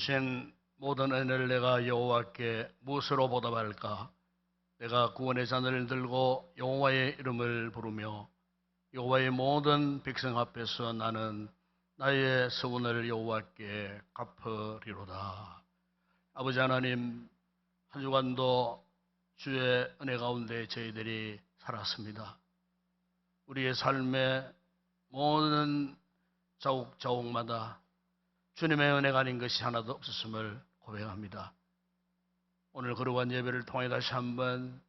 주신 모든 은혜를 내가 여호와께 무엇으로 보답할까? 내가 구원의 잔을 들고 여호와의 이름을 부르며 여호와의 모든 백성 앞에서 나는 나의 서원을 여호와께 갚으리로다. 아버지 하나님, 한 주간도 주의 은혜 가운데 저희들이 살았습니다. 우리의 삶의 모든 자욱자욱마다 주님의 은혜가 아닌 것이 하나도 없었음을 고백합니다. 오늘 거룩한 예배를 통해 다시 한번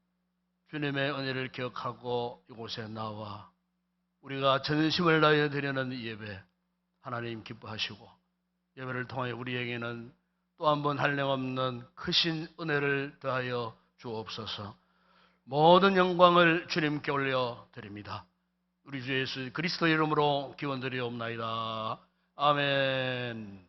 주님의 은혜를 기억하고 이곳에 나와 우리가 전심을 다하여 드리는 예배 하나님 기뻐하시고, 예배를 통해 우리에게는 또 한 번 한량없는 크신 은혜를 더하여 주옵소서. 모든 영광을 주님께 올려드립니다. 우리 주 예수 그리스도 이름으로 기원드리옵나이다. 아멘.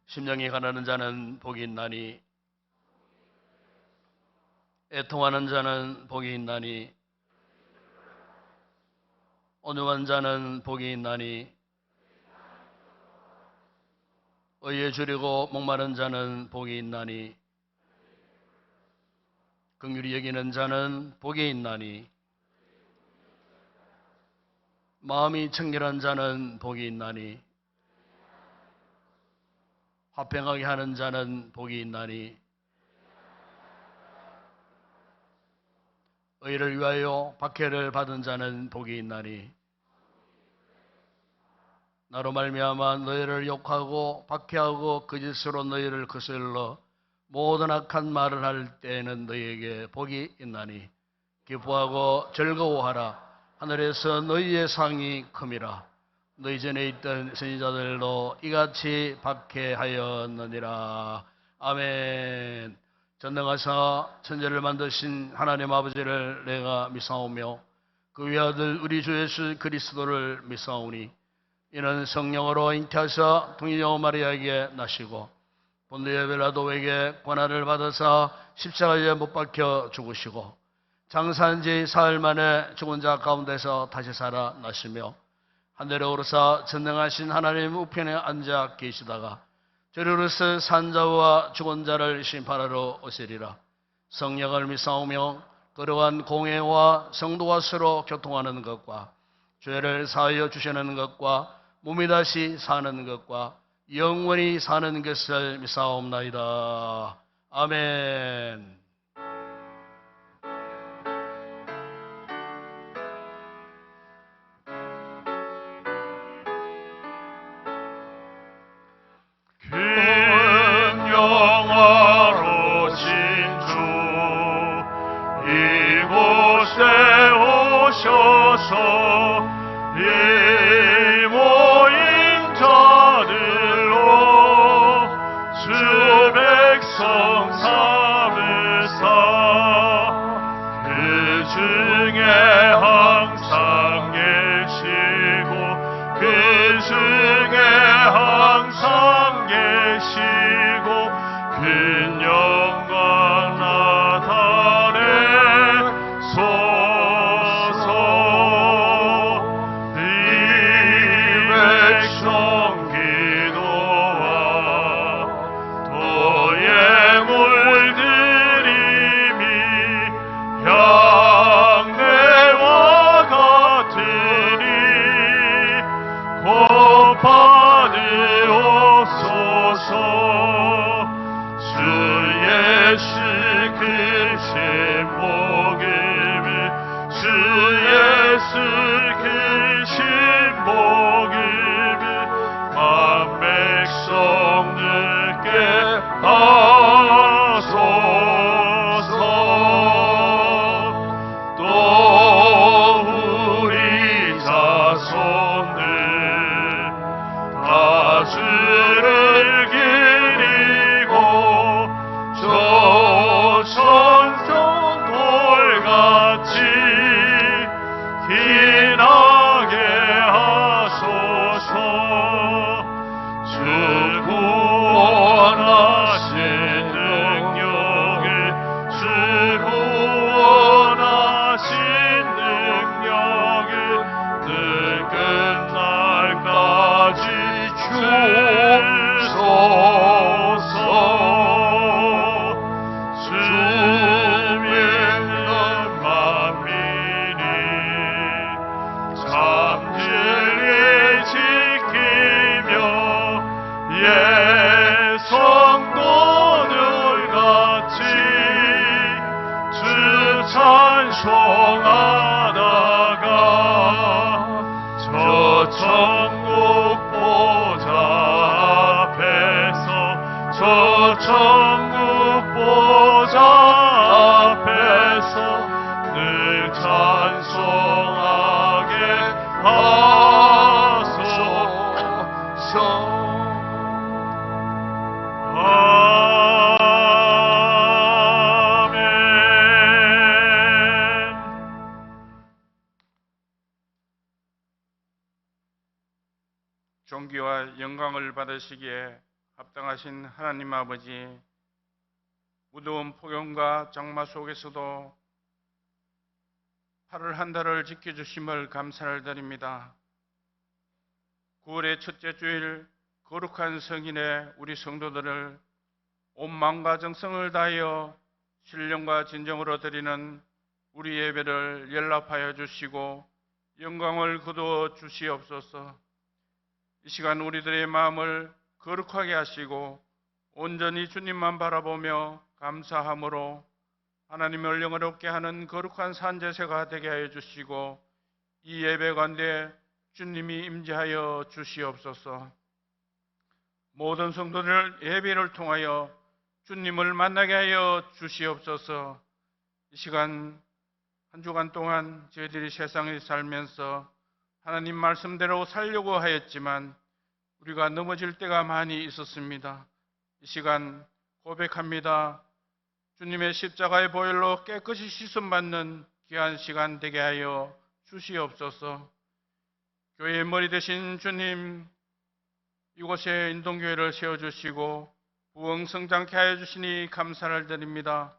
심령이 가난한 자는 복이 있나니, 애통하는 자는 복이 있나니, 온유한 자는 복이 있나니, 의에 줄이고 목마른 자는 복이 있나니, 긍휼히 여기는 자는 복이 있나니, 마음이 청결한 자는 복이 있나니, 화평하게 하는 자는 복이 있나니, 의를 위하여 박해를 받은 자는 복이 있나니, 나로 말미암아 너희를 욕하고 박해하고 거짓으로 너희를 거슬러 모든 악한 말을 할 때에는 너희에게 복이 있나니, 기뻐하고 즐거워하라. 하늘에서 너희의 상이 큼이라. 너희 전에 있던 선지자들도 이같이 박해하였느니라. 아멘. 전능하사 천지를 만드신 하나님 아버지를 내가 믿사오며 그 외아들 우리 주 예수 그리스도를 믿사오니, 이는 성령으로 잉태하사 동일녀 마리아에게 나시고 본디오 빌라도에게 고난을 받으사 십자가에 못 박혀 죽으시고 장사한 지 사흘 만에 죽은 자 가운데서 다시 살아나시며 하늘에 오르사 전능하신 하나님 우편에 앉아 계시다가 저리로서 산자와 죽은 자를 심판하러 오시리라. 성령을 믿사오며 거룩한 공회와 성도와 서로 교통하는 것과 죄를 사하여 주시는 것과 몸이 다시 사는 것과 영원히 사는 것을 믿사옵나이다. 아멘. 하소서. 이 모인 자들로 주 백성 삼으사 그 중에 항상 계시고 그 중에 항상 계시고 그 영광 나타내소서. 이 백성 기도와 도의 물들임이 향내와 같으니 곧 받으옵소서. 주 예수 크신 복음이 주 예수 크신 복음이 만 백성 듣게 하소서. 또 우리 자손들 다 주를 기리고 조선종돌같이 기나게 하소서. 주 구원하신 능력을 주 구원하신 능력을 늘 끝날까지 주소서. 주 믿는 만민이 참 진리 지키며 예 성도들 같이 주 찬송하다가 저 천국 보좌 앞에서 저 천국 보좌 앞에서 늘 찬송하게 하소서. 아멘. 존귀와 영광을 받으시기에 합당하신 하나님 아버지, 무더운 폭염과 장마 속에서도 8월 한 달을 지켜주심을 감사를 드립니다. 9월의 첫째 주일 거룩한 성인의 우리 성도들을 온 마음과 정성을 다하여 신령과 진정으로 드리는 우리 예배를 연락하여 주시고 영광을 거두어 주시옵소서. 이 시간 우리들의 마음을 거룩하게 하시고 온전히 주님만 바라보며 감사함으로 하나님을 영화롭게 하는 거룩한 산제사가 되게 하여 주시고 이 예배 가운데 주님이 임재하여 주시옵소서. 모든 성도들 예배를 통하여 주님을 만나게 하여 주시옵소서. 이 시간 한 주간 동안 저희들이 세상에 살면서 하나님 말씀대로 살려고 하였지만 우리가 넘어질 때가 많이 있었습니다. 이 시간 고백합니다. 주님의 십자가의 보혈로 깨끗이 씻음받는 귀한 시간 되게 하여 주시옵소서. 교회의 머리 되신 주님, 이곳에 인동교회를 세워주시고 부흥성장케 하여 주시니 감사를 드립니다.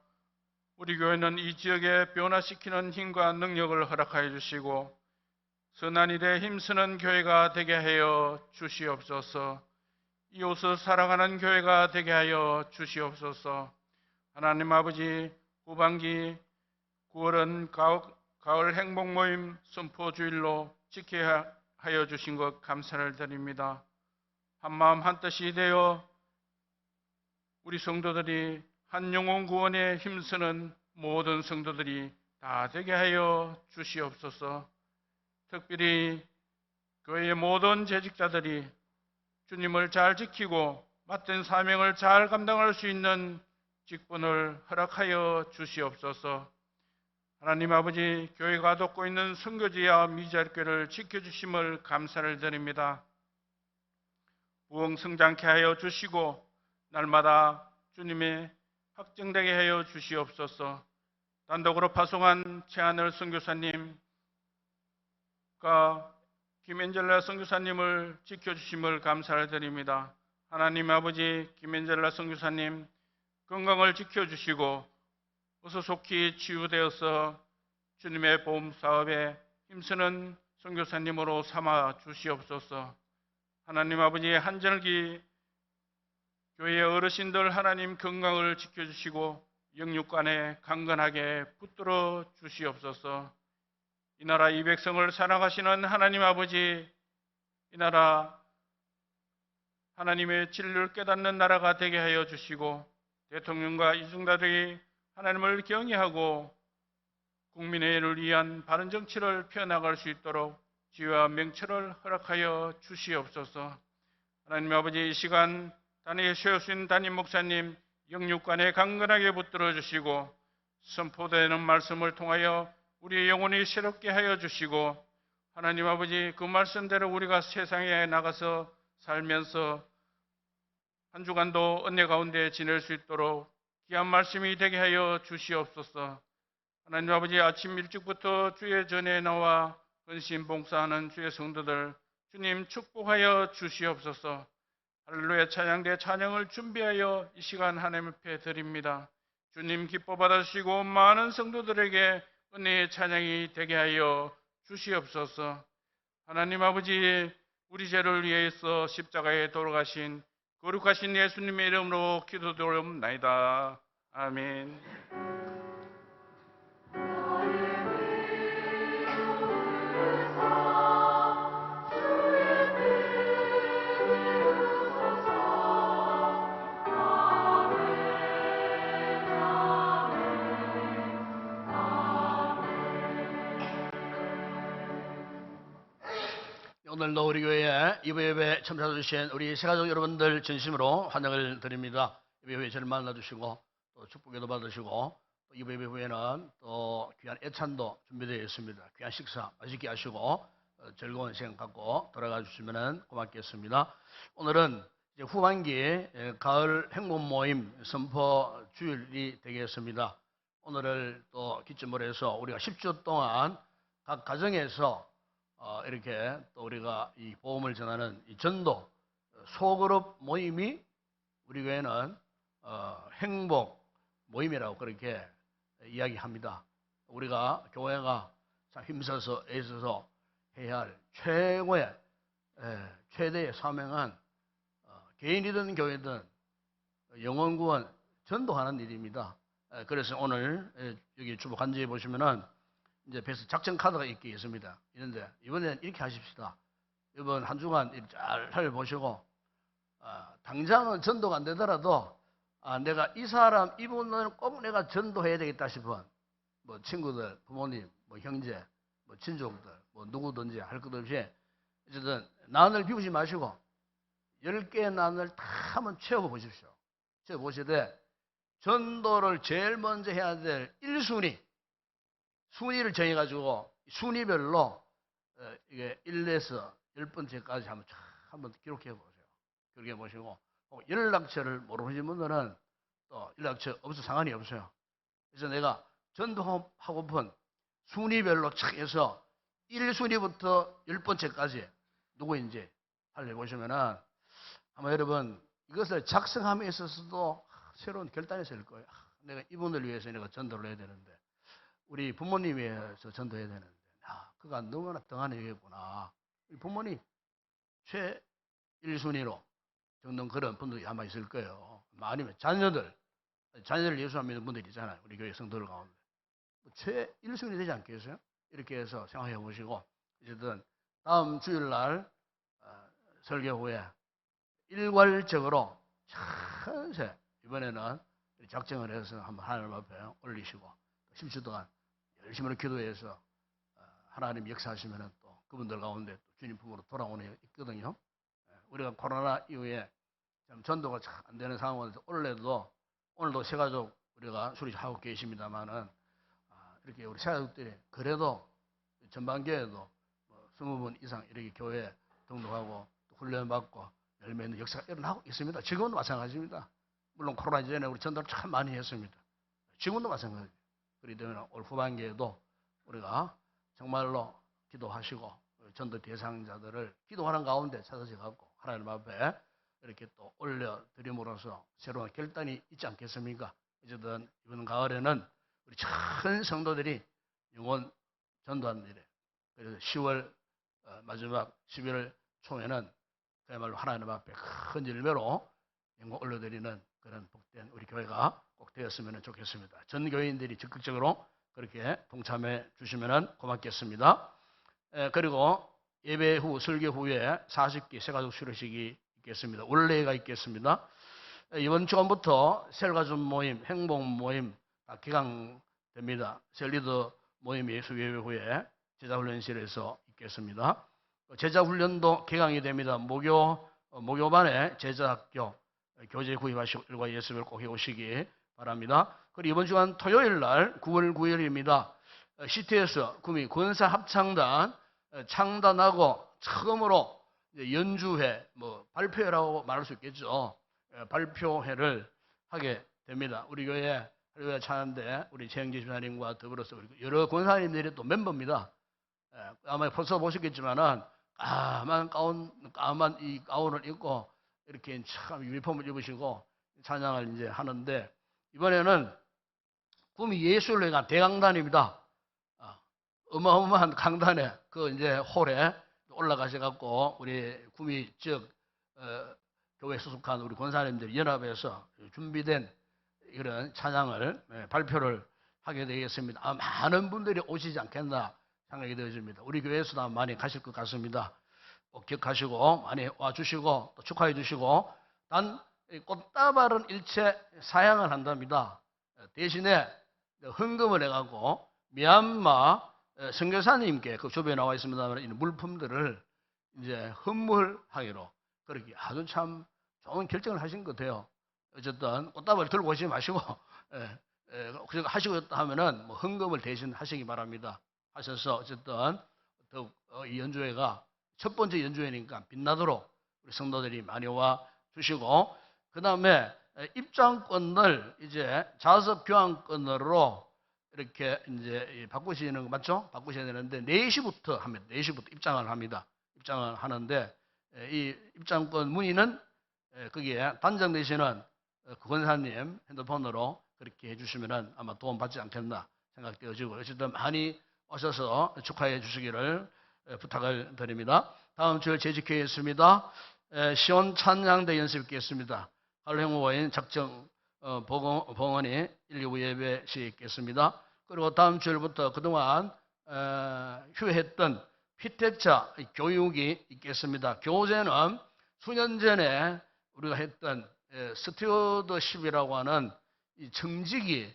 우리 교회는 이 지역에 변화시키는 힘과 능력을 허락하여 주시고 선한 일에 힘쓰는 교회가 되게 하여 주시옵소서. 이웃을 사랑하는 교회가 되게 하여 주시옵소서. 하나님 아버지, 후반기 9월은 가을 행복 모임 선포주일로 지켜야 하여 주신 것 감사를 드립니다. 한마음 한뜻이 되어 우리 성도들이 한 영혼 구원에 힘쓰는 모든 성도들이 다 되게 하여 주시옵소서. 특별히 교회의 모든 재직자들이 주님을 잘 지키고 맡은 사명을 잘 감당할 수 있는 직분을 허락하여 주시옵소서. 하나님 아버지, 교회가 돕고 있는 선교지와 미자교를 지켜주심을 감사를 드립니다. 부흥성장케 하여 주시고 날마다 주님의 확증되게 하여 주시옵소서. 단독으로 파송한 최하늘 선교사님과 김엔젤라 선교사님을 지켜주심을 감사를 드립니다. 하나님 아버지, 김엔젤라 선교사님 건강을 지켜주시고 어서 속히 치유되어서 주님의 보험 사업에 힘쓰는 선교사님으로 삼아 주시옵소서. 하나님 아버지, 한절기 교회의 어르신들 하나님 건강을 지켜주시고 영육간에 강건하게 붙들어 주시옵소서. 이 나라 이 백성을 사랑하시는 하나님 아버지, 이 나라 하나님의 진리를 깨닫는 나라가 되게 하여 주시고 대통령과 이중다들이 하나님을 경외하고 국민의 일을 위한 바른 정치를 펴나갈 수 있도록 지혜와 명철을 허락하여 주시옵소서. 하나님 아버지, 이 시간 단위에 세우신 담임 목사님 영육간에 강건하게 붙들어 주시고 선포되는 말씀을 통하여 우리의 영혼이 새롭게 하여 주시고 하나님 아버지, 그 말씀대로 우리가 세상에 나가서 살면서 한 주간도 은혜 가운데 지낼 수 있도록 귀한 말씀이 되게 하여 주시옵소서. 하나님 아버지, 아침 일찍부터 주의 전에 나와 헌신 봉사하는 주의 성도들 주님 축복하여 주시옵소서. 할렐루야 찬양대 찬양을 준비하여 이 시간 하나님 앞에 드립니다. 주님 기뻐 받으시고 많은 성도들에게 은혜의 찬양이 되게 하여 주시옵소서. 하나님 아버지, 우리 죄를 위해서 십자가에 돌아가신 거룩하신 예수님의 이름으로 기도드리옵나이다. 아멘. 오늘도 우리 교회에 이브예배 참석해주신 우리 새가족 여러분들 진심으로 환영을 드립니다. 이브예배 저를 만나주시고 또 축복에도 받으시고 또 이브예배 후에는 또 귀한 애찬도 준비되어 있습니다. 귀한 식사 맛있게 하시고 즐거운 시간 갖고 돌아가 주시면 고맙겠습니다. 오늘은 이제 후반기 가을 행복 모임 선포 주일이 되겠습니다. 오늘을 또 기점으로 해서 우리가 10주 동안 각 가정에서 이렇게 또 우리가 이 복음을 전하는 이 전도 소그룹 모임이 우리 교회는 행복 모임이라고 그렇게 이야기합니다. 우리가 교회가 참 힘써서 애써서 해야 할 최고의 최대의 사명은 개인이든 교회든 영혼 구원 전도하는 일입니다. 그래서 오늘 여기 주보 간주에 보시면은 이제 배서 작전 카드가 있게 있습니다. 있는데 이번에는 이렇게 하십시다. 이번 한 주간 잘 살펴보시고 당장은 전도가 안 되더라도 내가 이 사람 이분은 꼭 내가 전도해야 되겠다 싶은 뭐 친구들, 부모님, 뭐 형제, 뭐 친족들, 뭐 누구든지 할 것 없이 어쨌든 난을 비우지 마시고 10개의 난을 다 한번 채워보십시오. 채워보시되 전도를 제일 먼저 해야 될 1순위 순위를 정해가지고 순위별로 이게 1에서 10번째까지 한번 기록해 보세요. 기록해 보시고 연락처를 모르시는 분들은 또 연락처 없어 상관이 없어요. 그래서 내가 전도하고픈 순위별로 착 해서 1순위부터 10번째까지 누구인지 살펴보시면은 아마 여러분 이것을 작성함에 있어서도 새로운 결단이 있을 거예요. 내가 이분을 위해서 내가 전도를 해야 되는데 우리 부모님 위해서 전도해야 되는데 그가 너무나 등한 얘기구나. 부모님 최 1순위로 적는 그런 분들이 아마 있을 거예요. 아니면 자녀들 예수 안 믿는 분들이 있잖아요. 우리 교회 성도들 가운데 최 1순위 되지 않겠어요? 이렇게 해서 생각해 보시고 어쨌든 다음 주일날 설교 후에 일괄적으로 전세 이번에는 작정을 해서 한번 하나님 앞에 올리시고 10주 동안 열심히 기도해서 하나님 역사하시면 또 그분들 가운데 또 주님 품으로 돌아오는 있거든요. 우리가 코로나 이후에 참 전도가 잘 안 되는 상황에서 오늘도 새가족 우리가 수리하고 계십니다만은 이렇게 우리 세가족들이 그래도 전반교회도 20분 이상 이렇게 교회에 등록하고 또 훈련받고 열매 있는 역사가 일어나고 있습니다. 지금도 마찬가지입니다. 물론 코로나 이전에 우리 전도를 참 많이 했습니다. 지금도 마찬가지예요. 그렇기 때문에 올 후반기에도 우리가 정말로 기도하시고 전도 대상자들을 기도하는 가운데 찾아져갖고 하나님 앞에 이렇게 또 올려드림으로써 새로운 결단이 있지 않겠습니까? 어쨌든 이번 가을에는 우리 전 성도들이 영혼 전도하는 일에, 그래서 10월 마지막 11월 초에는 그야말로 하나님 앞에 큰 열매로 영광 올려드리는 그런 복된 우리 교회가 꼭 되었으면 좋겠습니다. 전 교회인들이 적극적으로 그렇게 동참해 주시면 고맙겠습니다. 그리고 예배 후 설교 후에 40기 새가족 수료식이 있겠습니다. 원래가 있겠습니다. 이번 주간부터 셀가족 모임, 행복 모임 다 개강됩니다. 셀리더 모임이 수예배 후에 제자훈련실에서 있겠습니다. 제자훈련도 개강이 됩니다. 목요반에 제자학교 교재 구입하시고 일과 예습을 꼭 해오시기 바랍니다. 그리고 이번 주간 토요일 날 9월 9일입니다. CTS 구미 권사합창단 창단하고 처음으로 연주회, 발표회라고 말할 수 있겠죠. 발표회를 하게 됩니다. 우리 교회 할렐루야 찬양대 우리 최영재 집사님과 더불어서 여러 권사님들이 또 멤버입니다. 아마 벌써 보셨겠지만은 까만 이 가운을 입고 이렇게 참 유니폼을 입으시고 찬양을 이제 하는데, 이번에는 구미 예술회관 대강단입니다. 어마어마한 강단에 그 이제 홀에 올라가셔갖고 우리 구미 지역 교회 소속한 우리 권사님들 연합에서 준비된 이런 찬양을 발표를 하게 되겠습니다. 많은 분들이 오시지 않겠나 생각이 되어집니다. 우리 교회에서도 많이 가실 것 같습니다. 꼭 기억하시고 많이 와주시고 또 축하해 주시고, 단 꽃다발은 일체 사양을 한답니다. 대신에 헌금을 해가지고 미얀마 선교사님께 그 주변에 나와 있습니다만 이 물품들을 이제 헌물하기로 그렇게 아주 참 좋은 결정을 하신 것 같아요. 어쨌든 꽃다발 들고 오시지 마시고 하시고 하면은 헌금을 대신 하시기 바랍니다. 하셔서 어쨌든 더욱 이 연주회가 첫 번째 연주회니까 빛나도록 우리 성도들이 많이 와 주시고, 그 다음에 입장권을 이제 좌석 교환권으로 이렇게 이제 바꾸시는 거 맞죠? 바꾸셔야 되는데 4시부터 합니다. 4시부터 입장을 합니다. 입장을 하는데 이 입장권 문의는 거기에 단장되시는 권사님 핸드폰으로 그렇게 해주시면 아마 도움 받지 않겠나 생각되어지고, 어쨌든 많이 오셔서 축하해 주시기를 부탁을 드립니다. 다음 주에 재직회에 있습니다. 시온 찬양대 연습 있겠습니다. 할행호인 작정 봉헌이 1, 2부 예배 시에 있겠습니다. 그리고 다음 주일부터 그동안 휴했던 피택자 교육이 있겠습니다. 교재는 수년 전에 우리가 했던 스튜어드십이라고 하는 이 정직이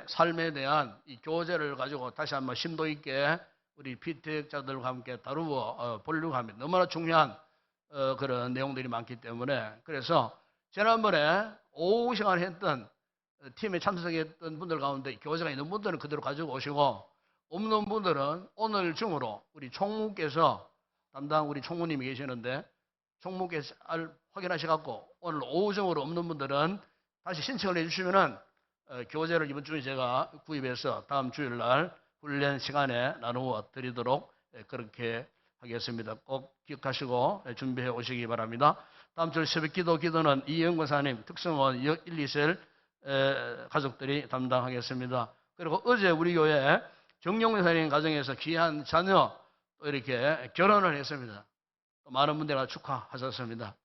삶에 대한 이 교재를 가지고 다시 한번 심도 있게 우리 피택자들과 함께 다루어 보려고 합니다. 너무나 중요한 그런 내용들이 많기 때문에, 그래서 지난번에 오후 시간에 했던 팀에 참석했던 분들 가운데 교재가 있는 분들은 그대로 가지고 오시고, 없는 분들은 오늘 중으로 우리 총무께서 담당 우리 총무님이 계시는데 총무께서 확인하셔갖고 오늘 오후 중으로 없는 분들은 다시 신청을 해주시면은 교재를 이번 주에 제가 구입해서 다음 주일 날 훈련 시간에 나누어 드리도록 그렇게 하겠습니다. 꼭 기억하시고 준비해 오시기 바랍니다. 다음 주 새벽 기도는 이영권사님 특성원 1, 2셀 가족들이 담당하겠습니다. 그리고 어제 우리 교회 정용사님 가정에서 귀한 자녀 또 이렇게 결혼을 했습니다. 또 많은 분들과 축하하셨습니다.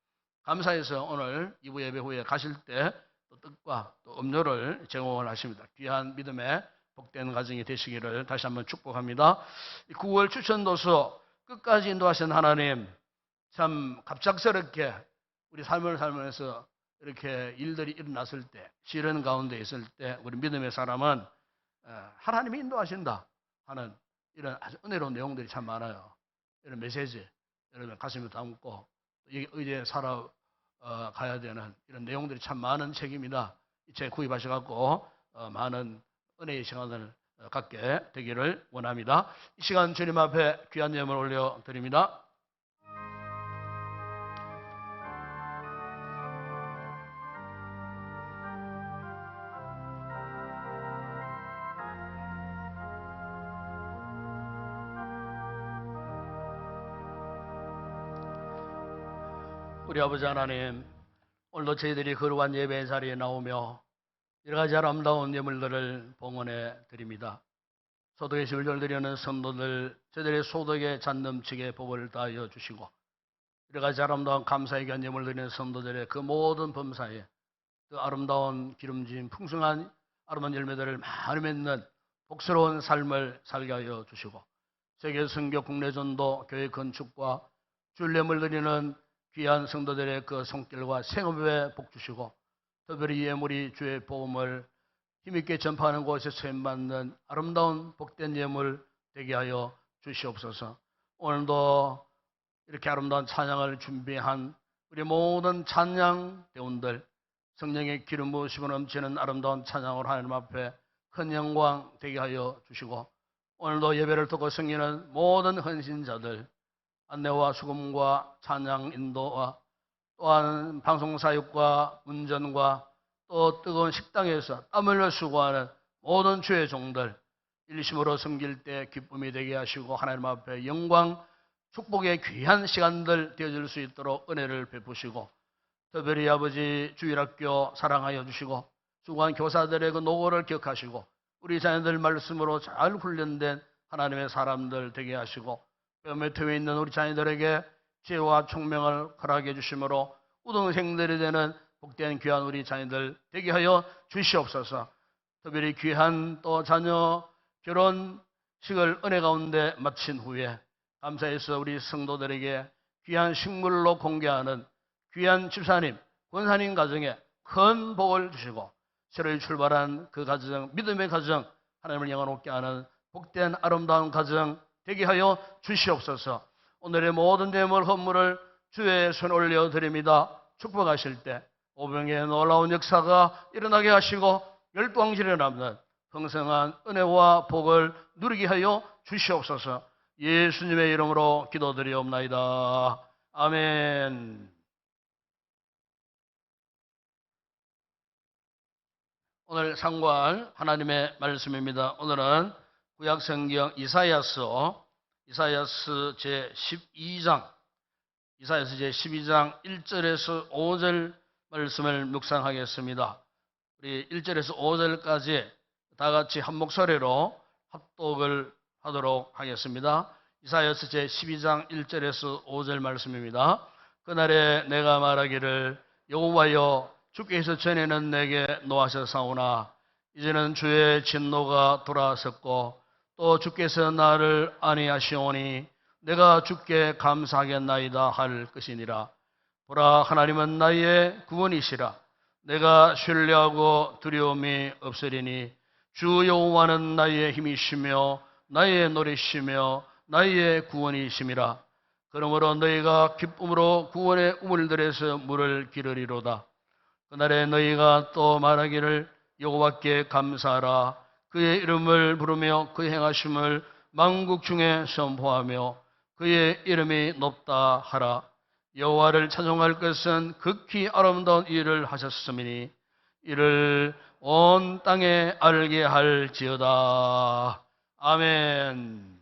감사해서 오늘 2부 예배 후에 가실 때 또 떡과 또 음료를 제공을 하십니다. 귀한 믿음의 복된 가정이 되시기를 다시 한번 축복합니다. 9월 추천도서 끝까지 인도하신 하나님, 참 갑작스럽게 우리 삶을 살면서 이렇게 일들이 일어났을 때, 시련 가운데 있을 때 우리 믿음의 사람은 하나님이 인도하신다 하는 이런 아주 은혜로운 내용들이 참 많아요. 이런 메시지 여러분 가슴에 담고 의지에 살아가야 되는 이런 내용들이 참 많은 책입니다. 이 책 구입하셔갖고 많은 은혜의 시간을 갖게 되기를 원합니다. 이 시간 주님 앞에 귀한 예물 올려드립니다. 우리 아버지 하나님, 오늘도 저희들이 거룩한 예배 자리에 나오며 여러 가지 아름다운 예물들을 봉헌해 드립니다. 소득의 11조를 드리는 성도들, 저희들의 소득에 잔 넘치게 복을 다하여 주시고, 여러 가지 아름다운 감사의 귀한 예물을 드리는 성도들의 그 모든 범사에 그 아름다운 기름진 풍성한 아름다운 열매들을 많이 맺는 복스러운 삶을 살게 하여 주시고, 세계 선교 국내 전도 교회 건축과 주일 예물 드리는 귀한 성도들의 그 손길과 생업에 복 주시고, 특별히 이 예물이 주의 복음을 힘있게 전파하는 곳에 쓰임받는 아름다운 복된 예물 되게 하여 주시옵소서. 오늘도 이렇게 아름다운 찬양을 준비한 우리 모든 찬양 대원들, 성령의 기름 부으시고 넘치는 아름다운 찬양으로 하나님 앞에 큰 영광 되게 하여 주시고, 오늘도 예배를 듣고 섬기는 모든 헌신자들, 안내와 수금과 찬양 인도와 또한 방송사역과 운전과 또 뜨거운 식당에서 땀 흘려 수고하는 모든 주의 종들, 일심으로 섬길 때 기쁨이 되게 하시고 하나님 앞에 영광, 축복의 귀한 시간들 되어질 수 있도록 은혜를 베푸시고, 특별히 아버지 주일학교 사랑하여 주시고 수고한 교사들의 그 노고를 기억하시고 우리 자녀들 말씀으로 잘 훈련된 하나님의 사람들 되게 하시고, 뼈에 트여 있는 우리 자녀들에게 지혜와 총명을 허락해 주심으로 우등생들이 되는 복된 귀한 우리 자녀들 되게 하여 주시옵소서. 특별히 귀한 또 자녀 결혼식을 은혜 가운데 마친 후에 감사해서 우리 성도들에게 귀한 식물로 공개하는 귀한 집사님, 권사님 가정에 큰 복을 주시고, 새로이 출발한 그 가정, 믿음의 가정, 하나님을 영원롭게 하는 복된 아름다운 가정 되게 하여 주시옵소서. 오늘의 모든 예물 헌물을 주의 손 올려드립니다. 축복하실 때 오병의 놀라운 역사가 일어나게 하시고 열방실에 남는 풍성한 은혜와 복을 누리게 하여 주시옵소서. 예수님의 이름으로 기도드리옵나이다. 아멘. 오늘 상고할 하나님의 말씀입니다. 오늘은 구약성경 이사야스 제12장 1절에서 5절 말씀을 묵상하겠습니다. 우리 1절에서 5절까지 다 같이 한 목소리로 합독을 하도록 하겠습니다. 이사야스 제12장 1절에서 5절 말씀입니다. 그날에 내가 말하기를 여호와여 주께서 전에는 내게 노하셨사오나 이제는 주의 진노가 돌아섰고 또 주께서 나를 안위하시오니 내가 주께 감사하겠나이다 할 것이니라. 보라, 하나님은 나의 구원이시라. 내가 신뢰하고 두려움이 없으리니 주 여호와는 나의 힘이시며 나의 노래시며 나의 구원이심이라. 그러므로 너희가 기쁨으로 구원의 우물들에서 물을 기르리로다. 그날에 너희가 또 말하기를 여호와께 감사하라. 그의 이름을 부르며 그 행하심을 만국 중에 선포하며 그의 이름이 높다 하라. 여호와를 찬송할 것은 극히 아름다운 일을 하셨음이니 이를 온 땅에 알게 할지어다. 아멘.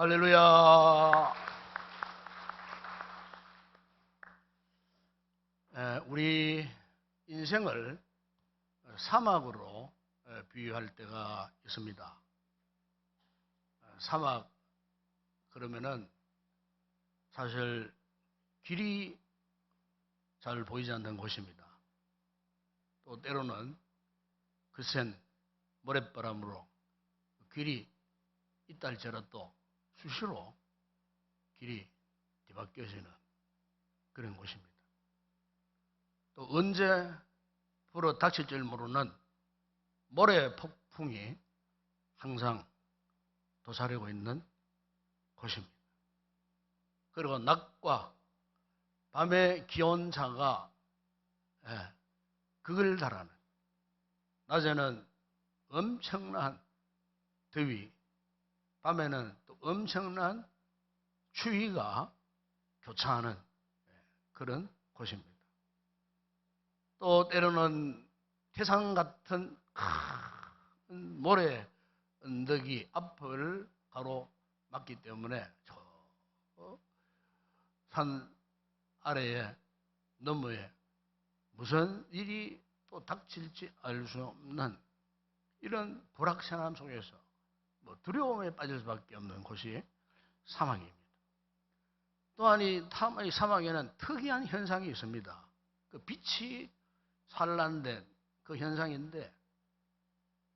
할렐루야. 우리 인생을 사막으로 비유할 때가 있습니다. 사막 그러면은 사실 길이 잘 보이지 않는 곳입니다. 또 때로는 거센 모래바람으로 길이 있다 할지라도 수시로 길이 뒤바뀌어지는 그런 곳입니다. 또 언제 불어 닥칠 줄 모르는 모래 폭풍이 항상 도사리고 있는 곳입니다. 그리고 낮과 밤의 기온차가 극을 달하는, 낮에는 엄청난 더위, 밤에는 또 엄청난 추위가 교차하는 그런 곳입니다. 또 때로는 태산 같은 큰 모래 언덕이 앞을 가로막기 때문에 저 산 아래에 너머에 무슨 일이 또 닥칠지 알 수 없는 이런 불확실함 속에서 두려움에 빠질 수밖에 없는 곳이 사막입니다. 또한 이 사막에는 특이한 현상이 있습니다. 그 빛이 산란된 그 현상인데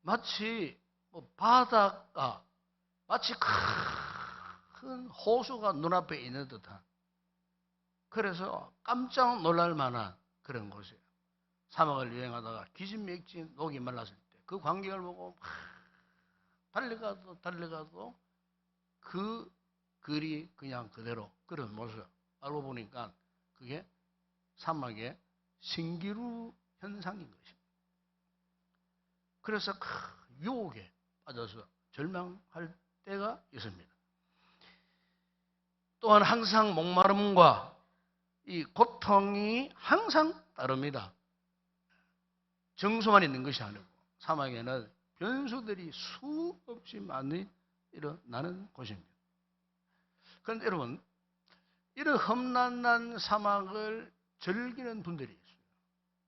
마치 바닷가, 마치 큰 호수가 눈앞에 있는 듯한, 그래서 깜짝 놀랄 만한 그런 곳이에요. 사막을 여행하다가 기진맥진 녹이 말랐을 때 그 광경을 보고 달려가도 그 글이 그냥 그대로 그런 모습 알고 보니까 그게 사막의 신기루 현상인 것입니다. 그래서 유혹에 빠져서 절망할 때가 있습니다. 또한 항상 목마름과 이 고통이 항상 따릅니다. 정수만 있는 것이 아니고 사막에는 변수들이 수없이 많이 일어나는 곳입니다. 그런데 여러분, 이런 험난한 사막을 즐기는 분들이 있어요.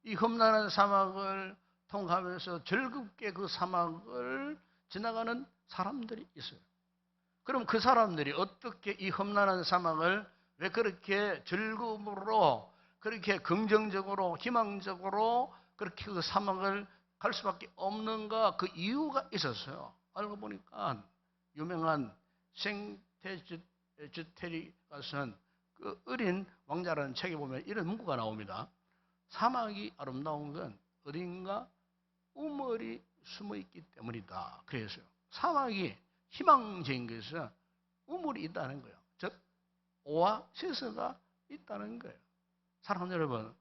이 험난한 사막을 통과하면서 즐겁게 그 사막을 지나가는 사람들이 있어요. 그럼 그 사람들이 어떻게 이 험난한 사막을 왜 그렇게 즐거움으로, 그렇게 긍정적으로, 희망적으로 그렇게 그 사막을 갈 수밖에 없는가? 그 이유가 있었어요. 알고 보니까 유명한 생테주테리가 쓴 그 어린 왕자라는 책에 보면 이런 문구가 나옵니다. 사막이 아름다운 건 어딘가 우물이 숨어 있기 때문이다. 그래서요. 사막이 희망적인 것은 우물이 있다는 거예요. 즉 오아시스가 있다는 거예요. 사랑하는 여러분,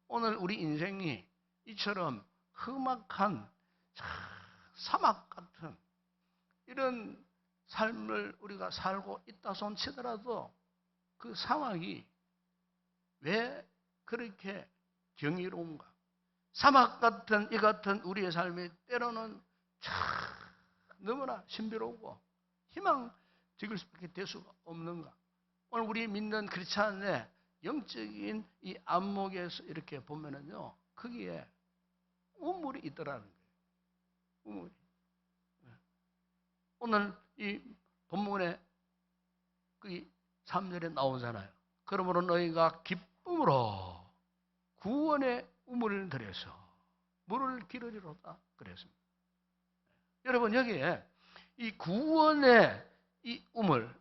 오늘 우리 인생이 이처럼 험악한 사막 같은 이런 삶을 우리가 살고 있다 손 치더라도 그 사막이 왜 그렇게 경이로운가? 사막 같은 이 같은 우리의 삶이 때로는 너무나 신비로우고 희망적일 수밖에 될 수가 없는가? 오늘 우리 믿는 크리스찬의 영적인 이 안목에서 이렇게 보면은요, 거기에 우물이 있더라는 거예요. 우물이. 오늘 이 본문에 그 3절에 나오잖아요. 그러므로 너희가 기쁨으로 구원의 우물을 들여서 물을 기르리로다 그랬습니다. 여러분, 여기에 이 구원의 이 우물,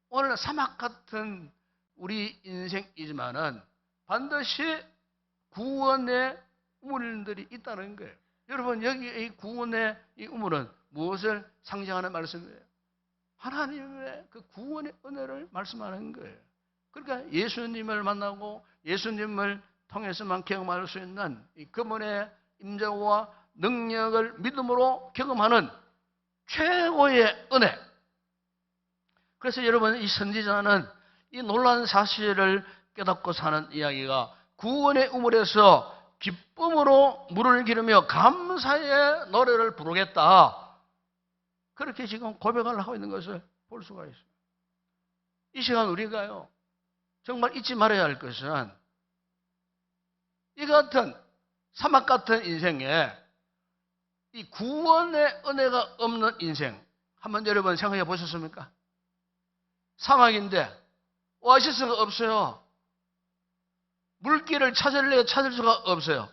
오늘 사막 같은 우리 인생이지만은 반드시 구원의 우물들이 있다는 거예요. 여러분, 여기 이 구원의 이 우물은 무엇을 상징하는 말씀이에요? 하나님의 그 구원의 은혜를 말씀하는 거예요. 그러니까 예수님을 만나고 예수님을 통해서만 경험할 수 있는 이 그분의 임재와 능력을 믿음으로 경험하는 최고의 은혜. 그래서 여러분, 이 선지자는 이 놀라운 사실을 깨닫고 사는 이야기가 구원의 우물에서 기쁨으로 물을 기르며 감사의 노래를 부르겠다. 그렇게 지금 고백을 하고 있는 것을 볼 수가 있어요. 이 시간 우리가요, 정말 잊지 말아야 할 것은 이 같은 사막 같은 인생에 이 구원의 은혜가 없는 인생, 한번 여러분 생각해 보셨습니까? 사막인데 오아시스가 없어요. 물길을 찾을 수가 없어요.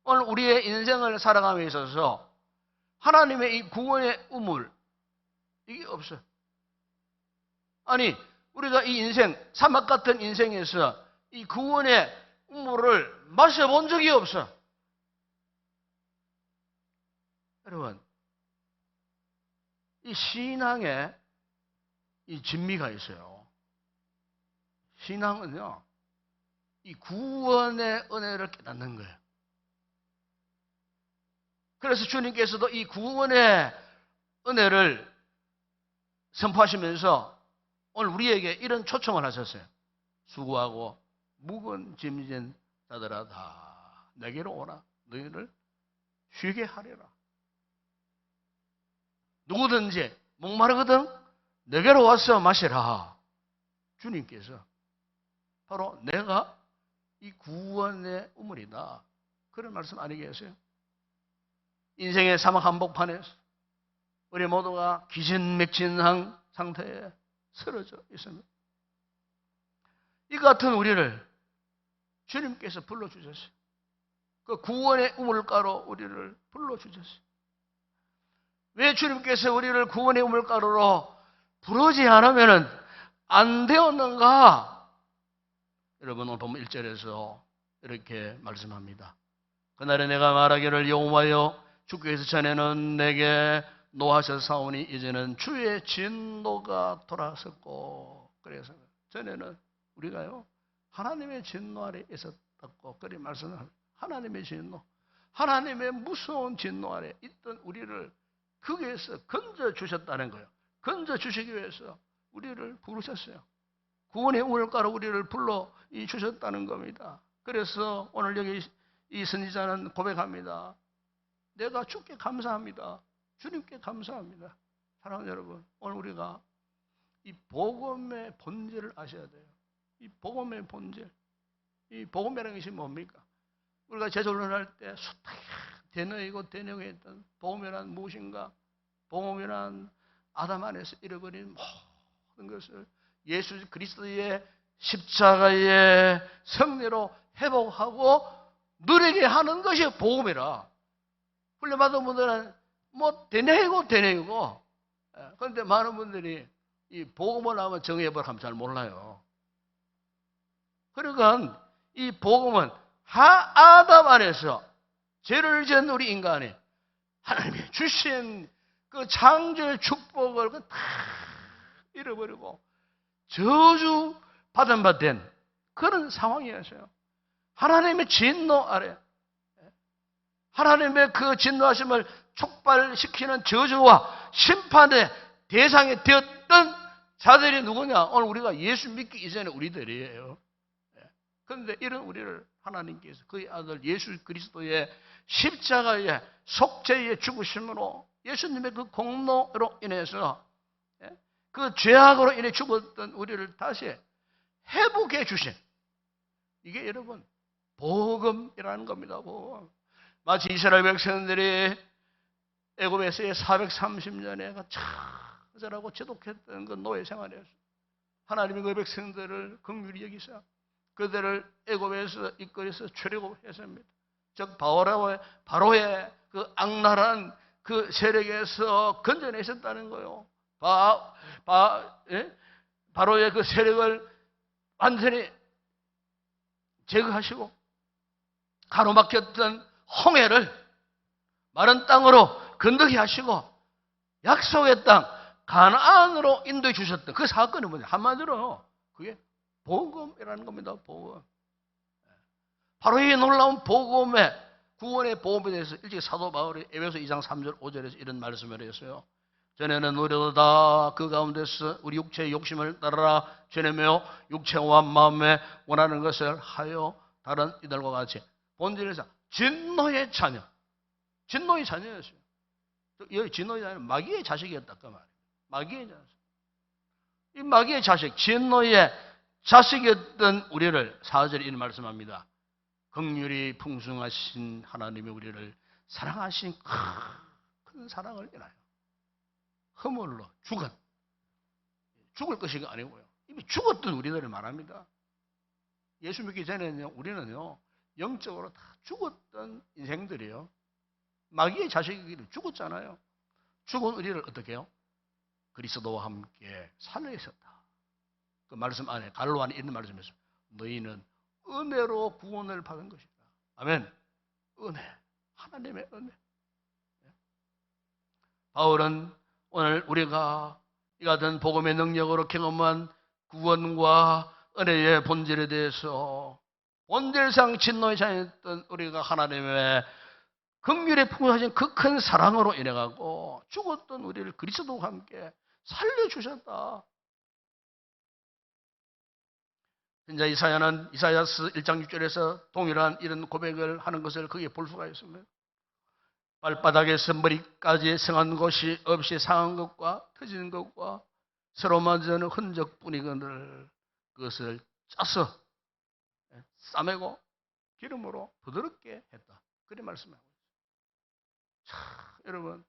오늘 우리의 인생을 살아감에 있어서 하나님의 이 구원의 우물, 이게 없어요. 아니, 우리가 이 인생, 사막 같은 인생에서 이 구원의 우물을 마셔본 적이 없어. 여러분, 이 신앙에 이 진미가 있어요. 신앙은요, 이 구원의 은혜를 깨닫는 거예요. 그래서 주님께서도 이 구원의 은혜를 선포하시면서 오늘 우리에게 이런 초청을 하셨어요. 수고하고 무거운 짐진 자들아 다 내게로 오라. 너희를 쉬게 하리라. 누구든지 목마르거든 내게로 와서 마시라. 주님께서 바로 내가 이 구원의 우물이다. 그런 말씀 아니겠어요? 인생의 사막 한복판에서 우리 모두가 기진맥진한 상태에 쓰러져 있습니다. 이 같은 우리를 주님께서 불러주셨어요. 그 구원의 우물가로 우리를 불러주셨어요. 왜 주님께서 우리를 구원의 우물가로 부르지 않으면 안 되었는가? 여러분 오늘 보면 1절에서 이렇게 말씀합니다. 그날에 내가 말하기를 여호와여 주께서 전에는 내게 노하셨사오니 이제는 주의 진노가 돌아섰고, 그래서 전에는 우리가요 하나님의 진노 아래 있었다고 그리 말씀을, 하나님의 진노, 하나님의 무서운 진노 아래 있던 우리를 거기에서 건져 주셨다는 거예요. 건져 주시기 위해서 우리를 부르셨어요. 구원의 우물가로 우리를 불러 주셨다는 겁니다. 그래서 오늘 여기 이 선지자는 고백합니다. 내가 주께 감사합니다. 주님께 감사합니다. 사랑하는 여러분, 오늘 우리가 이 복음의 본질을 아셔야 돼요. 이 복음의 본질. 이 복음이라는 것이 뭡니까? 우리가 제자훈련할 때 숱하게 대너이고 복음이란 무엇인가? 복음이란 아담 안에서 잃어버린 모든 것을 예수 그리스도의 십자가의 승리로 회복하고 누리게 하는 것이 복음이라. 훈련받은 분들은 대뇌이고. 그런데 많은 분들이 이 복음을 하면 정의해보라 하면 잘 몰라요. 그러니까 이 복음은 아담 안에서 죄를 지은 우리 인간이 하나님이 주신 그 창조의 축복을 다 잃어버리고 저주 받은 바 된 그런 상황이었어요. 하나님의 진노 아래, 하나님의 그 진노하심을 촉발시키는 저주와 심판의 대상이 되었던 자들이 누구냐? 오늘 우리가 예수 믿기 이전에 우리들이에요. 그런데 이런 우리를 하나님께서 그의 아들 예수 그리스도의 십자가의 속죄의 죽으심으로 예수님의 그 공로로 인해서 그 죄악으로 인해 죽었던 우리를 다시 회복해 주신, 이게 여러분 복음이라는 겁니다. 복음. 마치 이스라엘 백성들이 애굽에서의 430년에 처절하고 지독했던 그 노예 생활에서 하나님이 그 백성들을 긍휼히 여기사 그들을 애굽에서 이끌어서 출애굽했습니다. 즉 바로의 그 악랄한 그 세력에서 건져내셨다는 거예요. 바로의 그 세력을 완전히 제거하시고 가로막혔던 홍해를 마른 땅으로 건너게 하시고 약속의 땅 가나안으로 인도해 주셨던 그 사건이 뭐냐? 한마디로 그게 복음이라는 겁니다. 복음. 바로 이 놀라운 복음의 구원의 복음에 대해서 일찍 사도 바울이 에베소 2장 3절 5절에서 이런 말씀을 했어요. 전에는 우리도 다 그 가운데서 우리 육체의 욕심을 따라 죄내며 육체와 마음에 원하는 것을 하여 다른 이들과 같이 본질에서 진노의 자녀, 진노의 자녀였어요. 여기 진노의 자녀는 마귀의 자식이었다 그 말이에요. 마귀의 자식. 이 마귀의 자식, 진노의 자식이었던 우리를 4절에 이런 말씀합니다. 긍휼이 풍성하신 하나님이 우리를 사랑하신 큰 사랑을 인하여 허물로 죽을 것이 아니고요. 이미 죽었던 우리들을 말합니다. 예수 믿기 전에는요, 우리는요, 영적으로 다 죽었던 인생들이에요. 마귀의 자식이기도 죽었잖아요. 죽은 우리를 어떻게 해요? 그리스도와 함께 살려있었다. 그 말씀 안에, 갈로 안에 있는 말씀에서 너희는 은혜로 구원을 받은 것이다. 아멘. 은혜. 하나님의 은혜. 바울은 오늘 우리가 이 같은 복음의 능력으로 경험한 구원과 은혜의 본질에 대해서 본질상 진노의 자였던 우리가 하나님의 긍휼에 풍성하신 그 큰 사랑으로 인해가고 죽었던 우리를 그리스도와 함께 살려주셨다. 진짜 이사야는 이사야서 1장 6절에서 동일한 이런 고백을 하는 것을 거기에 볼 수가 있습니다. 발바닥에서 머리까지 성한 것이 없이 상한 것과 터진 것과 서로 맞은 흔적뿐이거늘 그것을 짜서 싸매고 기름으로 부드럽게 했다. 그런 말씀을 하고 있어요. 자, 여러분,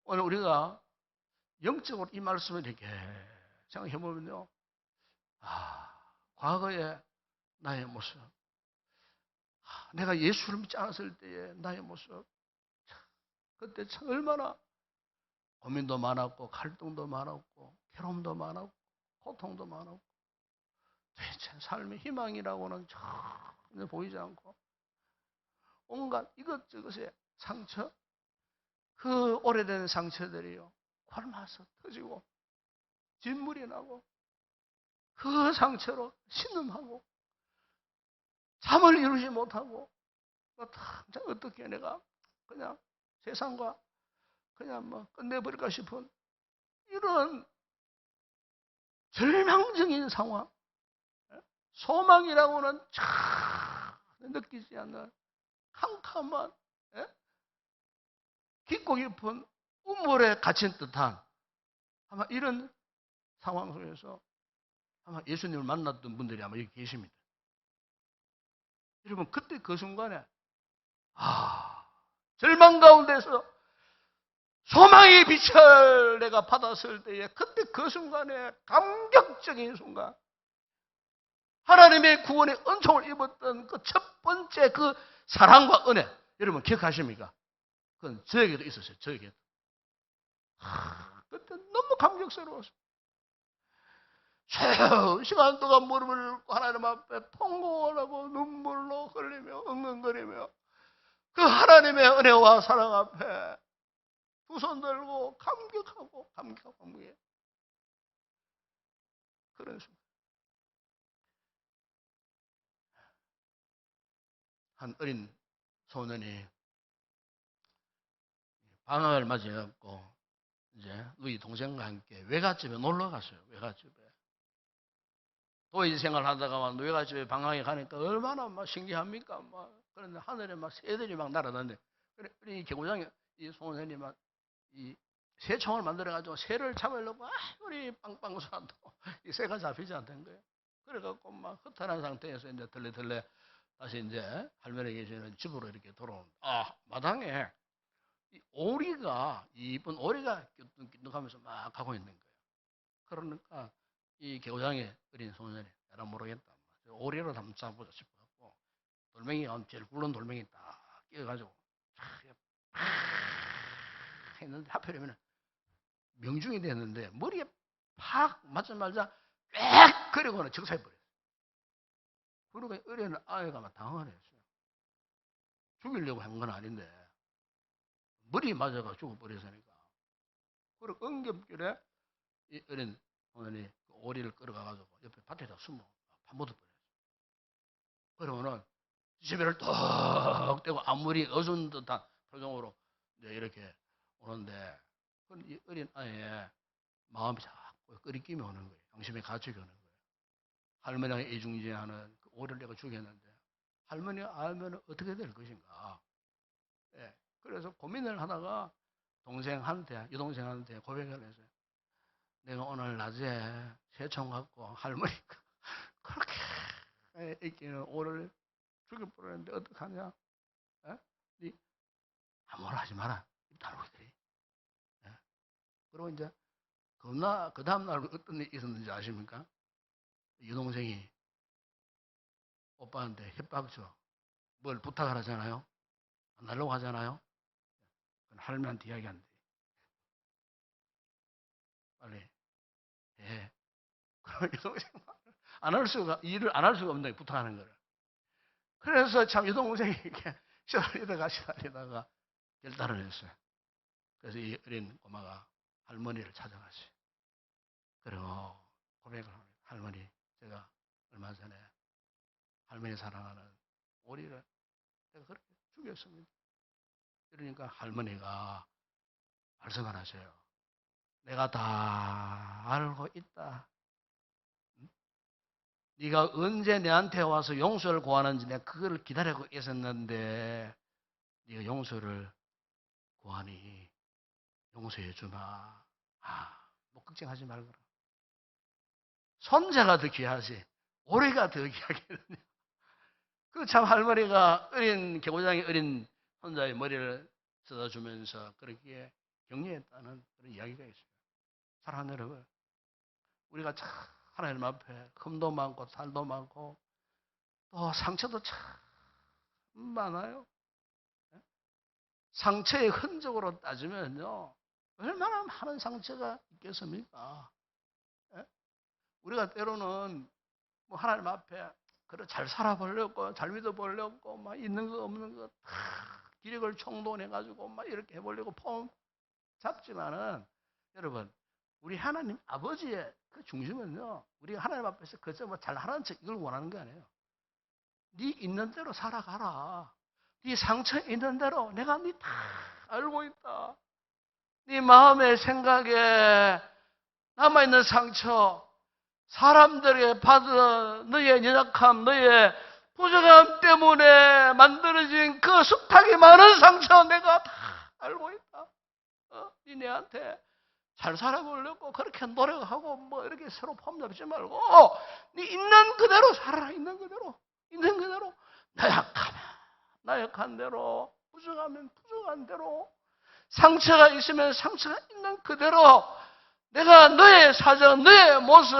오늘 우리가 영적으로 이 말씀을 이렇게 생각해보면요, 과거에 나의 모습, 내가 예수를 믿지 않았을 때의 나의 모습, 그때 참 얼마나 고민도 많았고 갈등도 많았고 괴로움도 많았고 고통도 많았고 도대체 삶의 희망이라고는 전혀 보이지 않고 온갖 이것저것의 상처, 그 오래된 상처들이요 곪아서 터지고 진물이 나고 그 상처로 신음하고 잠을 이루지 못하고 어떻게 내가 그냥 세상과 그냥 뭐 끝내버릴까 싶은 이런 절망적인 상황, 소망이라고는 전혀 느끼지 않는 캄캄한 깊고 깊은 우물에 갇힌 듯한 아마 이런 상황 속에서 아마 예수님을 만났던 분들이 아마 여기 계십니다. 여러분 그때 그 순간에 절망 가운데서 소망의 빛을 내가 받았을 때에 그때 그 순간에 감격적인 순간 하나님의 구원의 은총을 입었던 그 첫 번째 그 사랑과 은혜 여러분 기억하십니까? 그건 저에게도 있었어요. 저에게도. 그때 너무 감격스러웠어요. 시간 동안 무릎을 꿇고 하나님 앞에 통곡을 하고 눈물로 흘리며 엉엉거리며 그 하나님의 은혜와 사랑 앞에 두 손 들고 감격하고 그런 순간 한 어린 소년이 방학을 맞이해갖고 이제 우리 동생과 함께 외갓집에 놀러 갔어요. 외갓집에 도시 생활 하다가 외갓집에 방학에 가니까 얼마나 막 신기합니까? 막 그런데 하늘에 막 새들이 막 날아다니는데 이 개구장이 이 소년이 막 이 새총을 만들어가지고 새를 잡으려고 우리 빵빵수한테 이 새가 잡히지 않던 거예요. 그래갖고 막 허탈한 상태에서 이제 덜레덜레 다시 이제 할머니 계시는 집으로 이렇게 돌아오는 마당에 이 오리가 이쁜 오리가 끼뚝끼뚝하면서 막 가고 있는 거예요. 그러니까 이 개구장의 어린 소년이 내가 모르겠다. 오리로 한번 잡아보자 싶어갖고 돌멩이가 제일 굵은 돌멩이 딱 끼워가지고 했는데 하필이면 명중이 됐는데 머리에 팍 맞자마자 꽥 그리고는 적사해 버렸어요. 그러니까 어린 아이가 막 당황을 했어요. 죽이려고 한 건 아닌데 머리에 맞아가 죽어버렸으니까. 그리고 응급길에 이 어린 소년이 오리를 끌어가가지고 옆에 밭에다 숨어 밥 묻어버렸어요. 그러면은 집에를 뚝 떼고 아무리 어두운 듯한 표정으로 이제 이렇게 오는데 이 어린 아이의 마음이 자꾸 끓이낌이 오는 거예요. 양심의 가책이 오는 거예요. 할머니가 애중지하는 그 오리를 내가 죽였는데 할머니가 알면 어떻게 될 것인가. 예, 그래서 고민을 하다가 동생한테 여동생한테 고백을 했어요. 내가 오늘 낮에 새총 갖고 할머니가 그렇게 있기는 오를 죽일 뻔했는데 어떡하냐? 네 아무나 하지 마라. 입 다물고 그래. 그리고 이제 그 다음날 어떤 일이 있었는지 아십니까? 여동생이 오빠한테 협박 줘. 뭘 부탁을 하잖아요. 안 하려고 하잖아요. 그건 할머니한테 이야기한대. 빨리 해. 그럼 여동생 일을 안 할 수가 없네. 부탁하는 거를. 그래서 참 여동생이 이렇게 시달리다가 결단을 했어요. 그래서 이 어린 꼬마가 할머니를 찾아갔어요. 그리고 고백을 합니다. 할머니, 제가 얼마 전에 할머니 사랑하는 오리를 제가 그렇게 죽였습니다. 그러니까 할머니가 말씀을 하셔요. 내가 다 알고 있다. 네가 언제 내한테 와서 용서를 구하는지 내가 그거를 기다리고 있었는데 네가 용서를 구하니 용서해 주마. 뭐 걱정하지 말거라. 손자가 더 귀하지 오리가 더 귀하겠느냐. 그 참 할머니가 개고장의 어린 손자의 머리를 써주면서 그렇게 격려했다는 그런 이야기가 있어요. 사랑하는 여러분, 우리가 참 하나님 앞에 흠도 많고 살도 많고 또 상처도 참 많아요. 상처의 흔적으로 따지면요, 얼마나 많은 상처가 있겠습니까? 우리가 때로는 뭐 하나님 앞에 그래 잘 살아보려고, 잘 믿어보려고, 막 있는 거 없는 거 다 기력을 총동원해가지고 막 이렇게 해보려고 폼 잡지만은, 여러분, 우리 하나님 아버지의 그 중심은요, 우리가 하나님 앞에서 그저 뭐 잘하는 척 이걸 원하는 게 아니에요. 네 있는 대로 살아가라. 네 상처 있는 대로 내가 네 다 알고 있다. 네 마음의 생각에 남아있는 상처, 사람들에게 받은 너의 연약함, 너의 부족함 때문에 만들어진 그 숱하게 많은 상처 내가 다 알고 있다. 네 내한테 잘 살아보려고 그렇게 노력하고 뭐 이렇게 서로 폼 잡지 말고 네 있는 그대로 살아라. 있는 그대로 나약한 대로, 부족하면 부족한 대로, 상처가 있으면 상처가 있는 그대로 내가 너의 사정, 너의 모습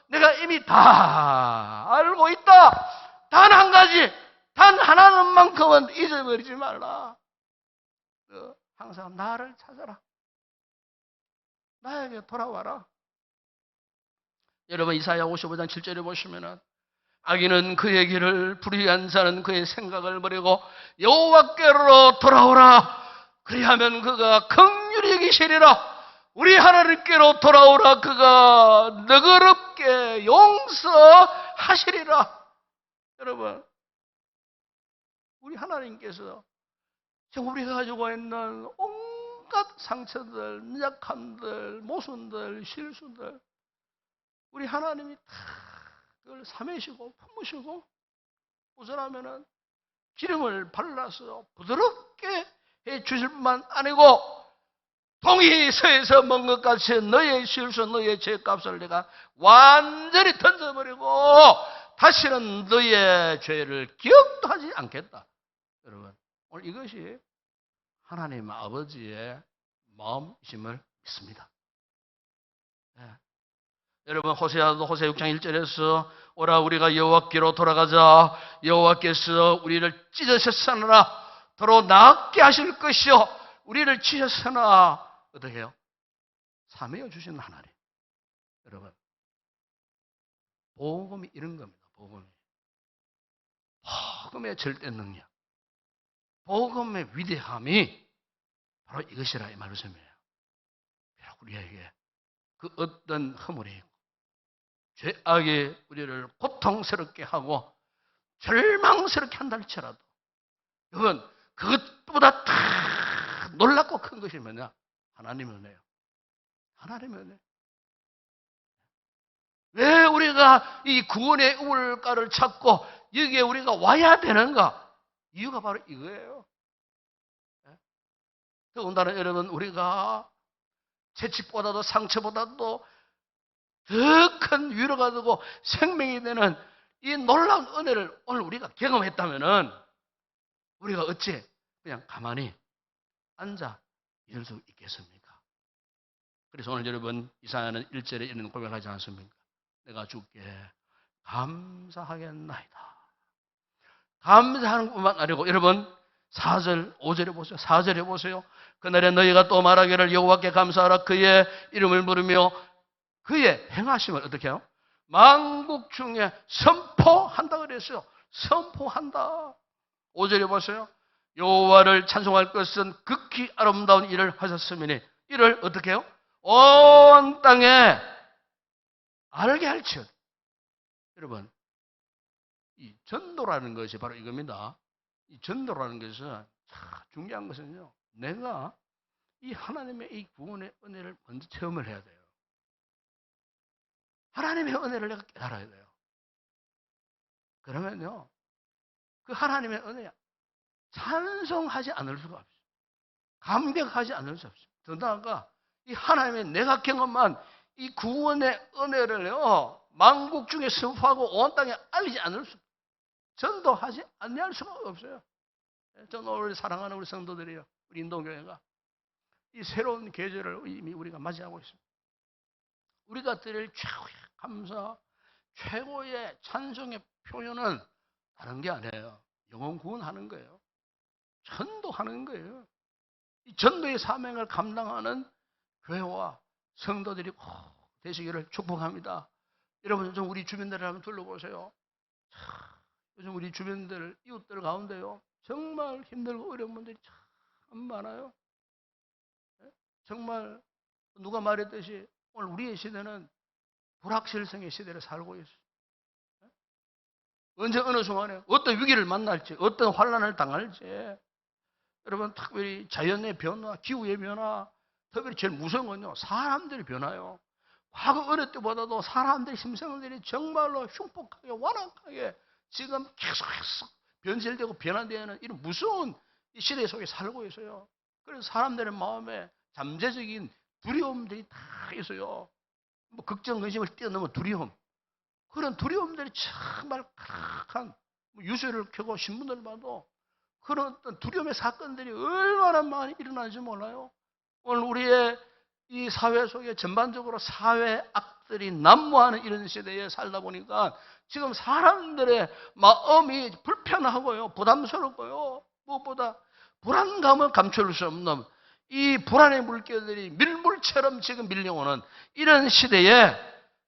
내가 이미 다 알고 있다. 단 한 가지, 단 하나만큼은 잊어버리지 말라. 항상 나를 찾아라. 나에게 돌아와라. 여러분, 이사야 55장 7절에 보시면은 악인은 그의 길을, 불의한 자는 그의 생각을 버리고 여호와께로 돌아오라. 그리하면 그가 긍휼히 여기시리라. 우리 하나님께로 돌아오라. 그가 너그럽게 용서하시리라. 여러분, 우리 하나님께서 지금 우리가 가지고 있는 온갖 상처들, 약함들, 모순들, 실수들, 우리 하나님이 다 그걸 사매시고 품으시고 우선하면은 기름을 발라서 부드럽게 해 주실 뿐만 아니고 동이 서에서 먹은 것 같이 너의 실수, 너의 죄값을 내가 완전히 던져버리고 다시는 너의 죄를 기억도 하지 않겠다. 여러분, 오늘 이것이 하나님 아버지의 마음이심을 믿습니다. 네. 여러분, 호세아도 호세 6장 1절에서 오라 우리가 여호와께로 돌아가자. 여호와께서 우리를 찢으셨으나 더러 낫게 하실 것이요 우리를 치셨으나 어떻게 해요? 사매여 주신 하나님. 여러분, 복음이 이런 겁니다. 복음의 절대 능력, 복음의 위대함이 바로 이것이라 이 말씀이에요. 비록 우리에게 그 어떤 허물이 있고 죄악이 우리를 고통스럽게 하고 절망스럽게 한다 할지라도, 여러분, 그것보다 다 놀랍고 큰 것이 뭐냐? 하나님의 은혜요. 하나님의 은혜. 왜 우리가 이 구원의 우물가를 찾고 여기에 우리가 와야 되는가? 이유가 바로 이거예요. 더군다나 여러분, 우리가 채찍보다도 상처보다도 더 큰 위로가 되고 생명이 되는 이 놀라운 은혜를 오늘 우리가 경험했다면은 우리가 어찌 그냥 가만히 앉아 있을 수 있겠습니까? 그래서 오늘 여러분 이사야는 1절에 이런 고백을 하지 않습니까? 내가 주께 감사하겠나이다. 감사하는 것뿐만 아니고 여러분 4절, 5절에 보세요. 4절에 보세요. 그날에 너희가 또 말하기를 여호와께 감사하라. 그의 이름을 부르며 그의 행하심을 어떻게 해요? 만국 중에 선포한다 그랬어요. 선포한다. 5절에 보세요. 여호와를 찬송할 것은 극히 아름다운 일을 하셨으니 이를 어떻게 해요? 온 땅에 알게 할지어다. 여러분 이 전도라는 것이 바로 이겁니다. 이 전도라는 것은 중요한 것은요. 내가 이 하나님의 이 구원의 은혜를 먼저 체험을 해야 돼요. 하나님의 은혜를 내가 깨달아야 돼요. 그러면요. 그 하나님의 은혜야. 찬송하지 않을 수가 없어요. 감격하지 않을 수 없어요. 더 나아가 이 하나님의 내가 경험한 이 구원의 은혜를요. 만국 중에 선포하고 온 땅에 알리지 않을 수 없어요. 전도하지 않을 수가 없어요. 저는 오늘 사랑하는 우리 성도들이요. 우리 인도교회가 이 새로운 계절을 이미 우리가 맞이하고 있습니다. 우리가 드릴 최고의 감사, 최고의 찬송의 표현은 다른 게 아니에요. 영혼 구원하는 거예요. 전도하는 거예요. 이 전도의 사명을 감당하는 교회와 성도들이 꼭 되시기를 축복합니다. 여러분 요즘 우리 주변들을 한번 둘러보세요. 요즘 우리 주변들, 이웃들 가운데요. 정말 힘들고 어려운 분들이 참 많아요. 정말 누가 말했듯이 오늘 우리의 시대는 불확실성의 시대를 살고 있어요. 언제 어느 순간에 어떤 위기를 만날지, 어떤 환난을 당할지. 여러분 특별히 자연의 변화, 기후의 변화, 특별히 제일 무서운 건요. 사람들이 변화요. 과거 어릴 때보다도 사람들의 심성들이 정말로 흉폭하게 완악하게 지금 계속해서 변질되고 변화되는 이런 무서운 이 시대 속에 살고 있어요. 그래서 사람들의 마음에 잠재적인 두려움들이 다 있어요. 뭐 걱정, 근심을 뛰어넘은 두려움. 그런 두려움들이 정말 큰 뉴스를 켜고 신문을 봐도 그런 어떤 두려움의 사건들이 얼마나 많이 일어나는지 몰라요. 오늘 우리의 이 사회 속에 전반적으로 사회 악들이 난무하는 이런 시대에 살다 보니까 지금 사람들의 마음이 불편하고요, 부담스럽고요, 무엇보다 불안감을 감출 수 없는 이 불안의 물결들이 밀물처럼 지금 밀려오는 이런 시대에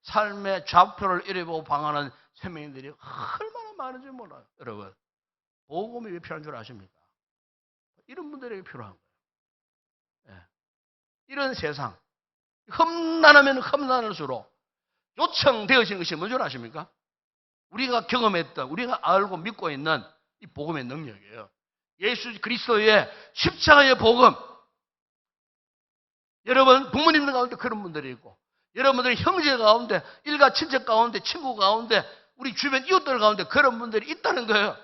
삶의 좌표를 잃어보고 방황하는 세명들이 얼마나 많은지 몰라요. 여러분, 복음이 왜 필요한 줄 아십니까? 이런 분들에게 필요한 거예요. 예. 이런 세상, 험난하면 험난할수록 요청되어지는 것이 뭔 줄 아십니까? 우리가 경험했던, 우리가 알고 믿고 있는 이 복음의 능력이에요. 예수 그리스도의 십자가의 복음. 여러분 부모님들 가운데 그런 분들이 있고, 여러분들의 형제 가운데, 일가 친척 가운데, 친구 가운데, 우리 주변 이웃들 가운데 그런 분들이 있다는 거예요.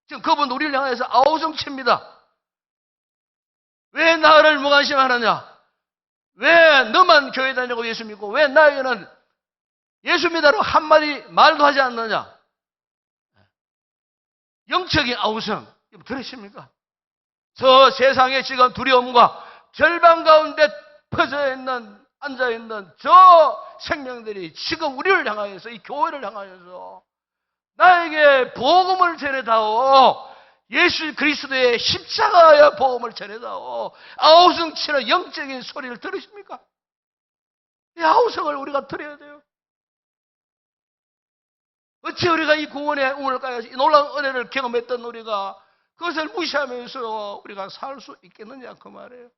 지금 그분 우리를 향해서 아우성칩니다. 왜 나를 무관심하느냐? 왜 너만 교회 다니고 예수 믿고 왜 나에게는 예수 믿으라고 한마디 말도 하지 않느냐? 영적인 아우성, 들으십니까? 저 세상에 지금 두려움과 절망 가운데 퍼져 있는, 앉아 있는 저 생명들이 지금 우리를 향하여서, 이 교회를 향하여서 나에게 복음을 전해다오, 예수 그리스도의 십자가의 복음을 전해다오, 아우성치는 영적인 소리를 들으십니까? 이 아우성을 우리가 들어야 돼요. 어찌 우리가 이 구원의 우물가에 이 놀라운 은혜를 경험했던 우리가 그것을 무시하면서 우리가 살 수 있겠느냐 그 말이에요.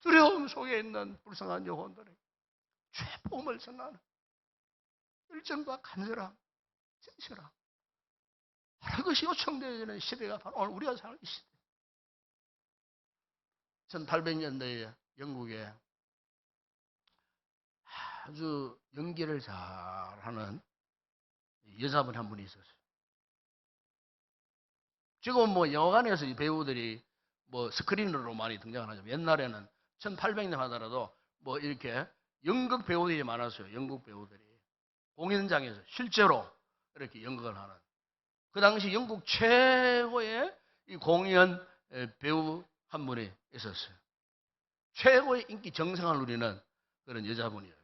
두려움 속에 있는 불쌍한 영혼들에게 최복음을 전하는 열정과 간절함, 진실함, 바로 그것이 요청되어지는 시대가 바로 오늘 우리가 사는 이 시대. 1800년대에 영국에 아주 연기를 잘하는 여자분 한 분이 있었어요. 지금 뭐 영화관에서 이 배우들이 뭐 스크린으로 많이 등장을 하죠. 옛날에는 1800년 하더라도 뭐 이렇게 연극 배우들이 많았어요. 연극 배우들이 공연장에서 실제로 이렇게 연극을 하는, 그 당시 영국 최고의 이 공연 배우 한 분이 있었어요. 최고의 인기 정상을 누리는 그런 여자분이었어요.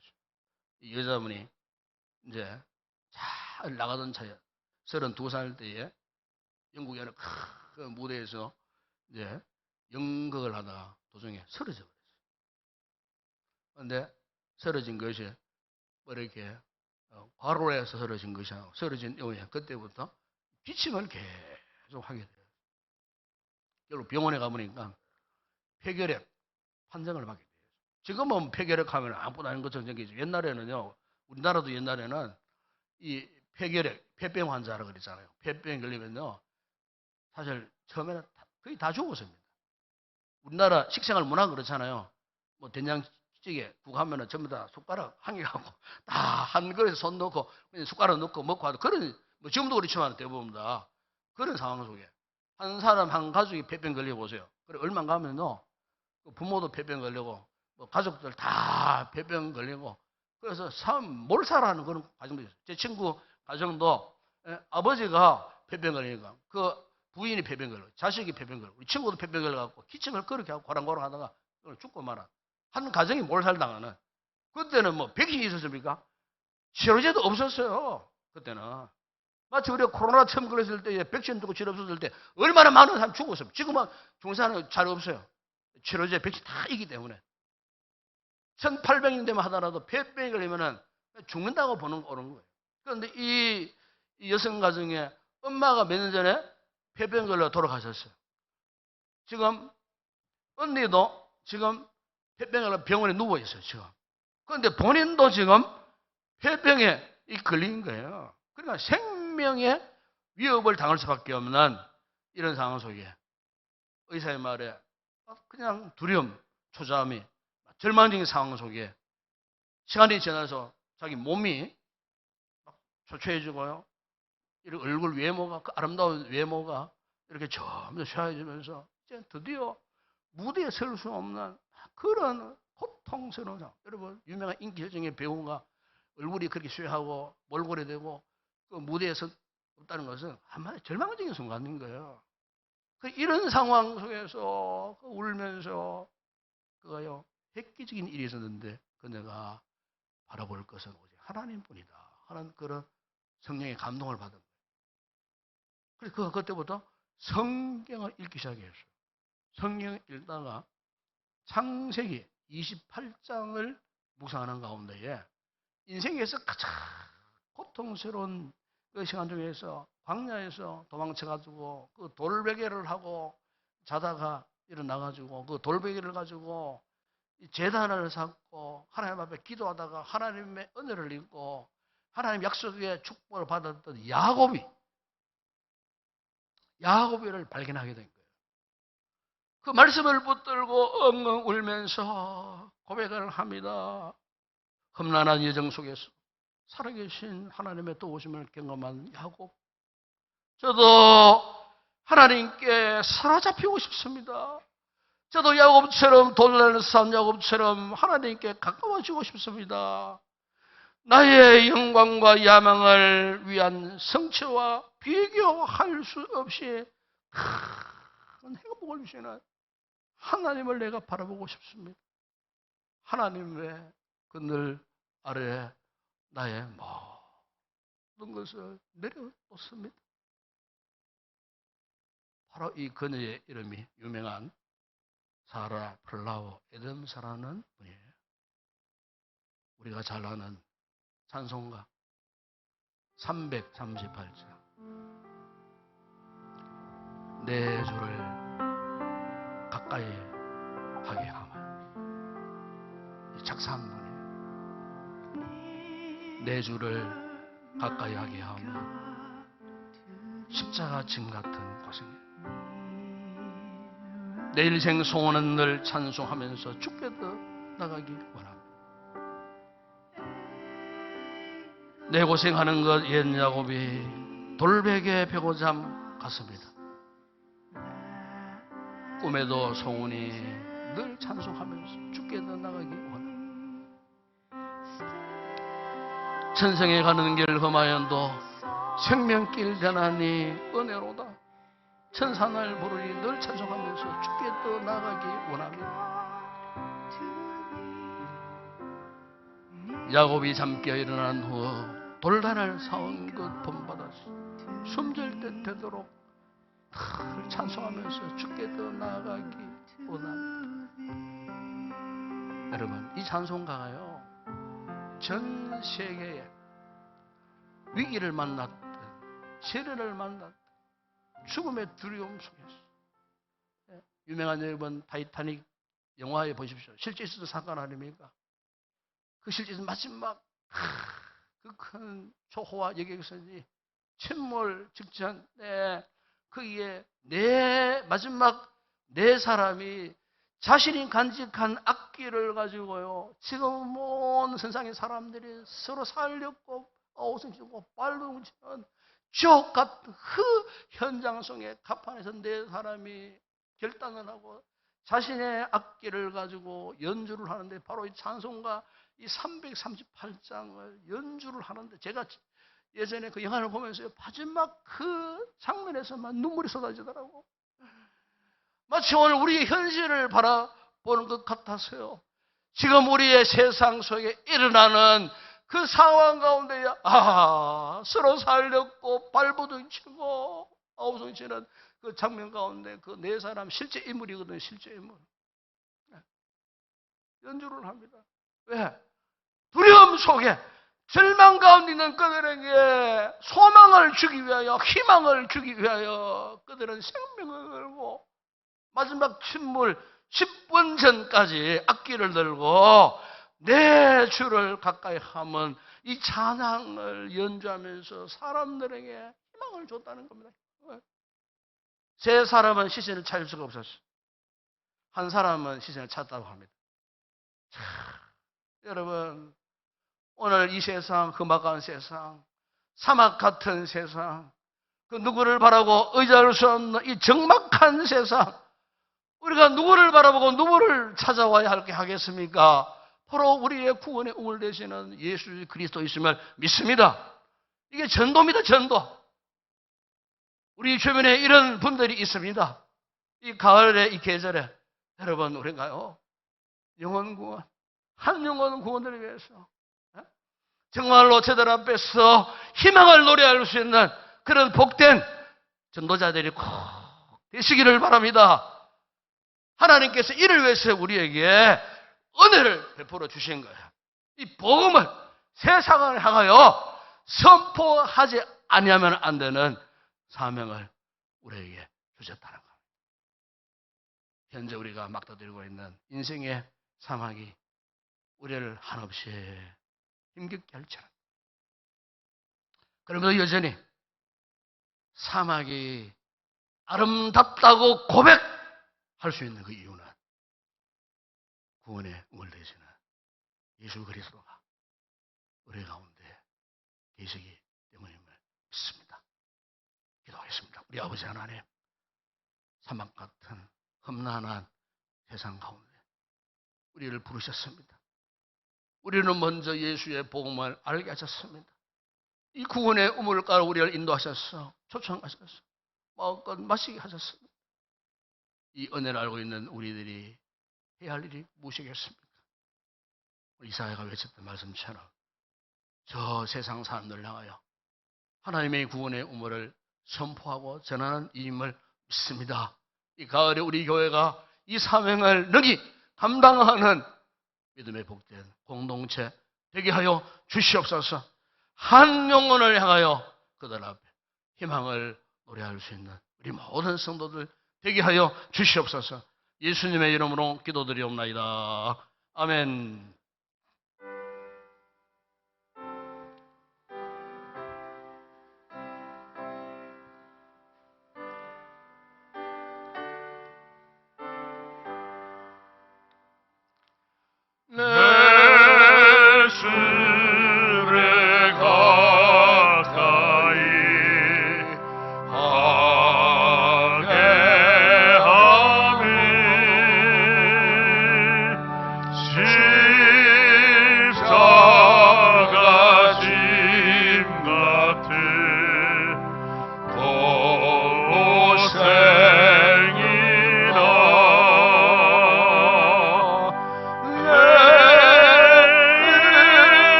이 여자분이 이제 잘 나가던 차에 32살 때에 영국의 어느 큰 무대에서 이제 연극을 하다가 도중에 쓰러져 버렸어요. 그런데 쓰러진 것이 뭐 이렇게 과로로 해서 쓰러진 것이 아니고, 쓰러진 이후에 그때부터 기침을 계속 하게 돼요. 결국 병원에 가보니까 폐결핵 판정을 받게 돼요. 지금은 폐결핵 하면 아무것도 아닌 것처럼 생기죠. 옛날에는요, 우리나라도 옛날에는 이 폐결핵, 폐병 환자라 그랬잖아요. 폐병 걸리면요, 사실 처음에는 거의 다 죽었습니다. 우리나라 식생활 문화 그렇잖아요. 뭐 된장찌개 국 하면은 전부 다 숟가락 한 개 갖고 다 한 그릇에 손 넣고 숟가락 넣고 먹고 하는 그런, 뭐 지금도 그렇지만 대부분 다 그런 상황 속에 한 사람 한 가족이 폐병 걸려 보세요. 그래 얼마 가면요, 부모도 폐병 걸리고 뭐 가족들 다 폐병 걸리고, 그래서 삶 몰살하는 그런 과정도 있어요. 제 친구 가정도 아버지가 폐병 걸리니까 그 부인이 폐병 걸리고 자식이 폐병 걸리고 우리 친구도 폐병 걸려갖고 기침을 그렇게 하고 고랑고랑 하다가 죽고 말아. 한 가정이 몰살당하는. 그때는 뭐 백신이 있었습니까? 치료제도 없었어요. 그때는. 마치 우리가 코로나 처음 걸렸을 때 백신 두고 치료 없었을 때 얼마나 많은 사람 죽었어요. 지금은 중산은 잘 없어요. 치료제, 백신 다 있기 때문에. 1800년 되면 하더라도 폐병이 걸리면은 죽는다고 보는 거예요. 그런데 이 여성 가정에 엄마가 몇 년 전에 폐병 걸려 돌아가셨어요. 지금 언니도 지금 폐병 걸려 병원에 누워 있어요. 지금. 그런데 본인도 지금 폐병에 걸린 거예요. 그러니까 생명의 위협을 당할 수밖에 없는 이런 상황 속에 의사의 말에 그냥 두려움, 초조함이, 절망적인 상황 속에 시간이 지나서 자기 몸이 막 초췌해지고요. 이렇게 얼굴 외모가, 그 아름다운 외모가 이렇게 점점 쇠해지면서 이제 드디어 무대에 설 수 없는 그런 고통스러운 상황. 여러분, 유명한 인기여정의 배우가 얼굴이 그렇게 쇠하고 몰골이되고 그 무대에 서 없다는 것은 한마디 절망적인 순간인 거예요. 이런 상황 속에서 울면서 그거요, 획기적인 일이 있었는데 그 내가 바라볼 것은 오직 하나님뿐이다 하는 그런 성령의 감동을 받은 거예요. 그래서 그때부터 성경을 읽기 시작했어요. 성경을 읽다가 창세기 28장을 묵상하는 가운데에 인생에서 가장 고통스러운 그 시간 중에서 광야에서 도망쳐가지고 그 돌베개를 하고 자다가 일어나가지고 그 돌베개를 가지고 제단을 쌓고 하나님 앞에 기도하다가 하나님의 은혜를 입고 하나님 약속의 축복을 받았던 야곱이를 발견하게 된 거예요. 그 말씀을 붙들고 엉엉 울면서 고백을 합니다. 험난한 여정 속에서 살아계신 하나님의 도우심을 경험한 야곱, 저도 하나님께 사로잡히고 싶습니다. 저도 야곱처럼 돌날 산 야곱처럼 하나님께 가까워지고 싶습니다. 나의 영광과 야망을 위한 성취와 비교할 수 없이 큰 행복을 주시는 하나님을 내가 바라보고 싶습니다. 하나님의 그늘 아래 나의 모든 것을 내려놓습니다. 바로 이 그녀의 이름이 유명한 사라 플라워 에덤사라는 분이에요. 우리가 잘 아는 찬송가 338장 내 주를 가까이 하게 하마. 작사한 분이에요. 내 주를 가까이 하게 하마. 십자가 짐 같은 고생이에요. 내 일생 소원은 늘 찬송하면서 주께도 나가기 원합니다. 내 고생하는 것 옛 야곱이 돌베개 벼고잠 같습니다. 꿈에도 소원이 늘 찬송하면서 주께 더 나가기 원합니다. 천성에 가는 길 험하연도 생명길 되나니 은혜로다. 천사날 부르니 늘 찬송하면서 주께 더 나가기 원합니다. 야곱이 잠깨어 일어난 후 돌단을 사온 것 본받아서 숨질 때 되도록 늘 찬송하면서 주께 더 나아가기 원합니다. 여러분, 이 찬송가가요 전 세계에 위기를 만났든 시련을 만났든 죽음의 두려움 속에서, 유명한 여러분 타이타닉 영화에 보십시오. 실제 있었던 사건 아닙니까? 그 실제 있었던 마지막 그 큰 초호화 여객선이 침몰 직전에 거기에 마지막 네 사람이 자신이 간직한 악기를 가지고요, 지금 온 세상의 사람들이 서로 살렸고 오승치고 빨로 치는 지옥 같은 그 현장 속에 갑판에서 네 사람이 결단을 하고 자신의 악기를 가지고 연주를 하는데, 바로 이 찬송가 이 338장을 연주를 하는데, 제가 예전에 그 영화를 보면서 마지막 그 장면에서만 눈물이 쏟아지더라고. 마치 오늘 우리의 현실을 바라보는 것 같아서요, 지금 우리의 세상 속에 일어나는 그 상황 가운데 서로 살렸고 발부둥치고 아우성치는 그 장면 가운데 그 네 사람 실제 인물이거든요. 실제 인물 연주를 합니다. 왜? 두려움 속에 절망 가운데 있는 그들에게 소망을 주기 위하여, 희망을 주기 위하여 그들은 생명을 걸고 마지막 침몰 10분 전까지 악기를 들고 내 주를 가까이 하면 이 찬양을 연주하면서 사람들에게 희망을 줬다는 겁니다. 세 사람은 시신을 찾을 수가 없었어요. 한 사람은 시신을 찾았다고 합니다. 여러분, 오늘 이 세상, 험악한 세상, 사막 같은 세상, 그 누구를 바라고 의지할 수 없는 이 적막한 세상, 우리가 누구를 바라보고 누구를 찾아와야 하겠습니까? 바로 우리의 구원의 우물 되시는 예수 그리스도이심을 믿습니다. 이게 전도입니다. 전도. 우리 주변에 이런 분들이 있습니다. 이 가을의 이 계절에 여러분, 우리가요 영혼 구원, 한 영혼 구원을 위해서 정말로 저들 앞에서 희망을 노래할 수 있는 그런 복된 전도자들이 꼭 되시기를 바랍니다. 하나님께서 이를 위해서 우리에게 은혜를 베풀어 주신 거예요. 이 복음을 세상을 향하여 선포하지 아니하면 안 되는 사명을 우리에게 주셨다는 겁니다. 현재 우리가 막다들고 있는 인생의 사막이 우리를 한없이 힘겹게 할지라도, 그러면서 여전히 사막이 아름답다고 고백할 수 있는 그 이유는 구원의 우물 되시는 예수 그리스도가 우리 가운데 계시기 때문임을 믿습니다. 기도하겠습니다. 우리 아버지 하나님, 사막 같은 험난한 세상 가운데 우리를 부르셨습니다. 우리는 먼저 예수의 복음을 알게 하셨습니다. 이 구원의 우물가로 우리를 인도하셔서 초청하셔서 마음껏 마시게 하셨습니다. 이 은혜를 알고 있는 우리들이 해야 할 일이 무엇이겠습니까? 이사야가 외쳤던 말씀처럼 저 세상 사람들을 향하여 하나님의 구원의 우물을 선포하고 전하는 일임을 믿습니다. 이 가을에 우리 교회가 이 사명을 능히 감당하는 믿음의 복된 공동체 되게 하여 주시옵소서. 한 영혼을 향하여 그들 앞에 희망을 노래할 수 있는 우리 모든 성도들 되게 하여 주시옵소서. 예수님의 이름으로 기도드리옵나이다. 아멘.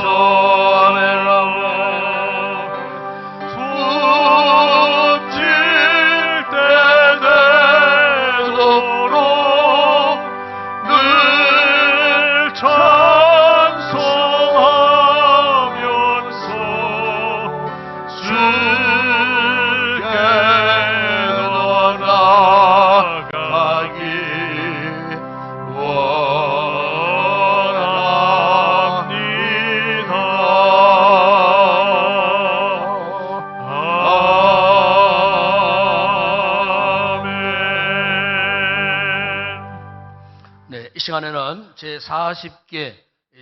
아멘 아멘. 숨질 때 되도록 늘 찬송하면서 주께로 나아가기 네, 이 시간에는 제40개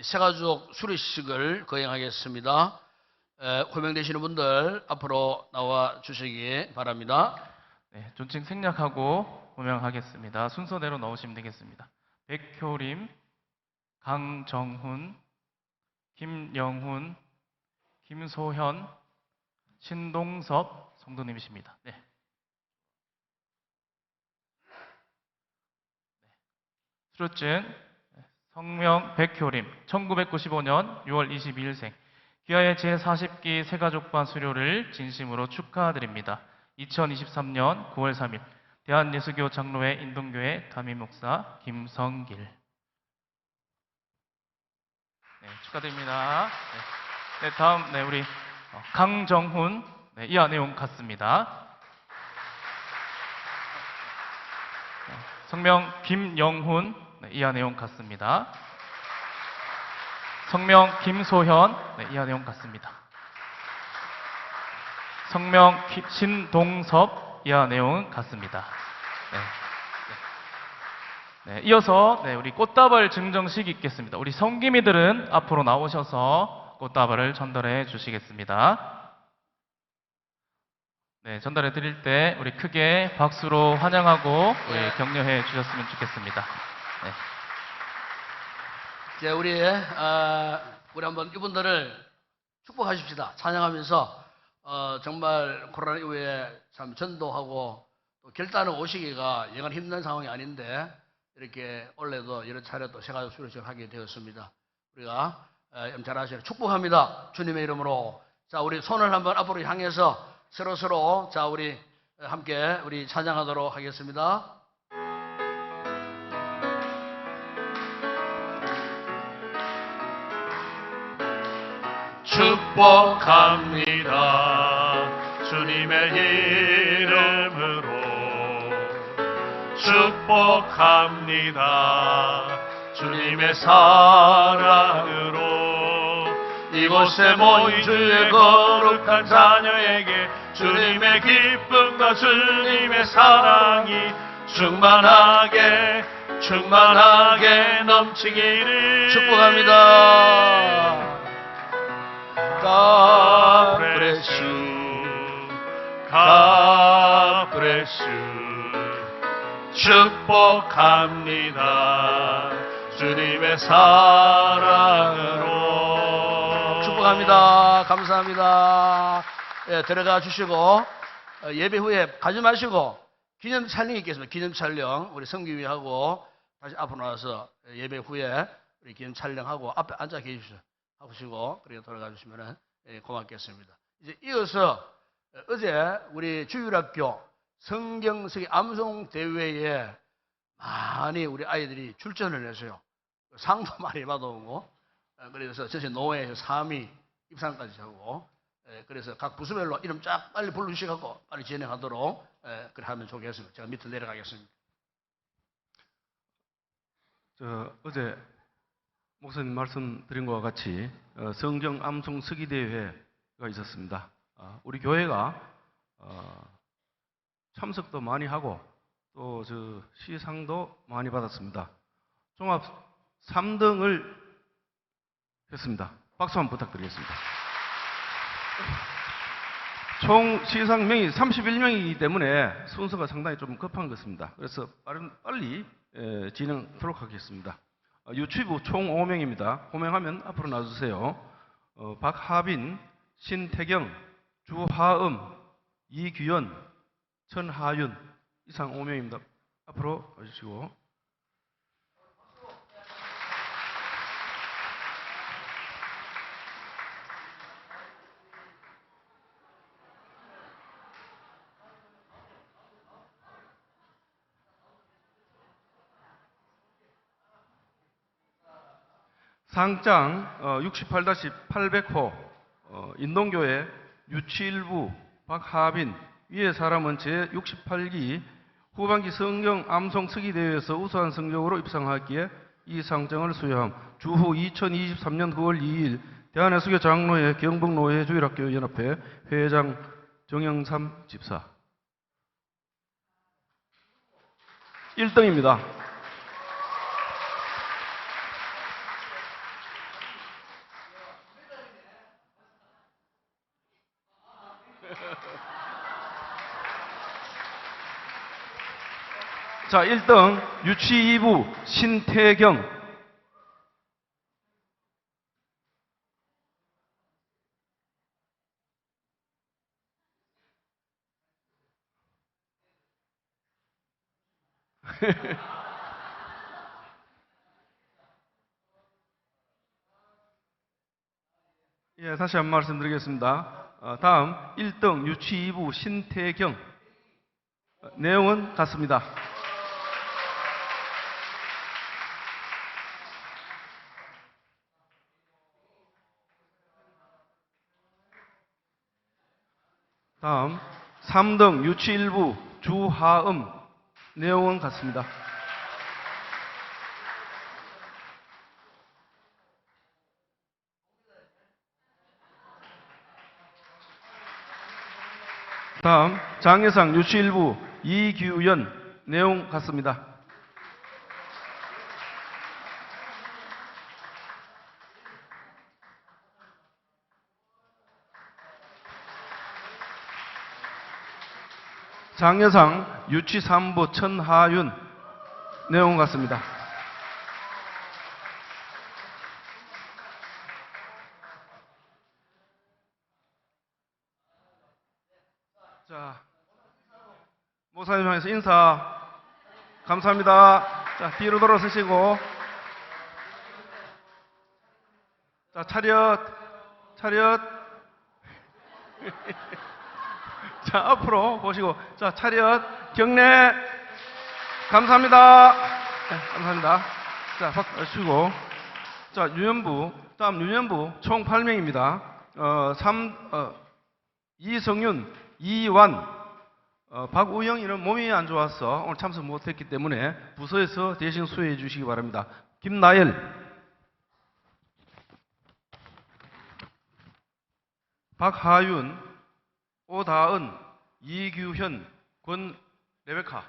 새가족 수리식을 거행하겠습니다. 호명되시는 분들 앞으로 나와 주시기 바랍니다. 네, 존칭 생략하고 호명하겠습니다. 순서대로 넣으시면 되겠습니다. 백효림, 강정훈, 김영훈, 김소현, 신동섭 성도님이십니다. 네. 수료증 성명 백효림 1995년 6월 22일생 귀하의 제40기 새가족반 수료를 진심으로 축하드립니다. 2023년 9월 3일 대한예수교 장로회 인동교회 담임목사 김성길. 네, 축하드립니다. 네, 다음 우리 강정훈. 네, 이하 내용 같습니다. 성명 김영훈. 네, 이하 내용 같습니다. 성명 김소현. 네, 이하 내용 같습니다. 성명 신동섭. 이하 내용은 같습니다. 네, 이어서 우리 꽃다발 증정식 있겠습니다. 우리 성기미들은 앞으로 나오셔서 꽃다발을 전달해 주시겠습니다. 네, 전달해 드릴 때 우리 크게 박수로 환영하고 우리 격려해 주셨으면 좋겠습니다. 네. 이제 우리 한번 이분들을 축복하십시다. 찬양하면서 정말 코로나 이후에 참 전도하고 또 결단을 오시기가 영원 힘든 상황이 아닌데 이렇게 올해도 여러 차례 또 새가족 수료식을 하게 되었습니다. 우리가 잘하시라 축복합니다. 주님의 이름으로. 자, 우리 손을 한번 앞으로 향해서 서로 자, 우리 함께 우리 찬양하도록 하겠습니다. 축복합니다. 주님의 이름으로 축복합니다. 주님의 사랑으로 이곳에 모인 주의 거룩한 자녀에게 주님의 기쁨과 주님의 사랑이 충만하게 넘치기를 축복합니다. God bless you. God bless you. 축복합니다. 주님의 사랑으로 축복합니다. 감사합니다. 예, 들어가 주시고 예배 후에 가지 마시고 기념 촬영이 있겠습니다. 기념 촬영 우리 성기위하고 다시 앞으로 나와서 예배 후에 우리 기념 촬영하고 앞에 앉아 계십시오. 하시고 그렇게 돌아가 주시면 고맙겠습니다. 이제 이어서 어제 우리 주일학교 성경쓰기 암송 대회에 많이 우리 아이들이 출전을 했어요. 상도 많이 받아오고 그래서 전체 노회에서 3위 입상까지 하고 그래서 각 부서별로 이름 쫙 빨리 부르시고 빨리 진행하도록 그래 하면 좋겠습니다. 제가 밑으로 내려가겠습니다. 어제 목사님 말씀드린 것과 같이 성경 암송 쓰기 대회가 있었습니다. 우리 교회가 참석도 많이 하고 또 시상도 많이 받았습니다. 종합 3등을 했습니다. 박수 한번 부탁드리겠습니다. 총 시상명이 31명이기 때문에 순서가 상당히 좀 급한 것입니다. 그래서 빨리 진행하도록 하겠습니다. 유치부 총 5명입니다. 호명하면 앞으로 나와주세요. 박하빈, 신태경, 주하음, 이규현, 천하윤 이상 5명입니다. 앞으로 와주시고 상장 68-800호 인동교회 유치일부 박하빈 위의 사람은 제68기 후반기 성경 암송 서기대회에서 우수한 성적으로 입상하기에 이 상장을 수여함. 주후 2023년 9월 2일 대한해수교 장로회 경북노회 주일학교 연합회 회장 정영삼 집사. 1등입니다. 자, 1등 유치 2부 신태경. 예, 다시 한 번 말씀드리겠습니다. 다음 1등 유치 2부 신태경. 내용은 같습니다. 다음 3등 유치 1부 주하음. 내용은 같습니다. 다음 장예상 유치 1부 이규연. 내용 같습니다. 장예상 유치 3부 천하윤. 내용 같습니다. 자, 목사님 향해서 인사. 감사합니다. 자, 뒤로 돌아서시고. 자, 차렷. 자, 앞으로 보시고. 자, 차렷. 경례. 감사합니다. 네, 감사합니다. 자, 박수 주시고. 자, 유년부. 다음 유년부 총 8명입니다. 이성윤, 이완, 박우영이는 몸이 안 좋아서 오늘 참석 못했기 때문에 부서에서 대신 수혜해 주시기 바랍니다. 김나열, 박하윤, 오다은, 이규현, 권레베카.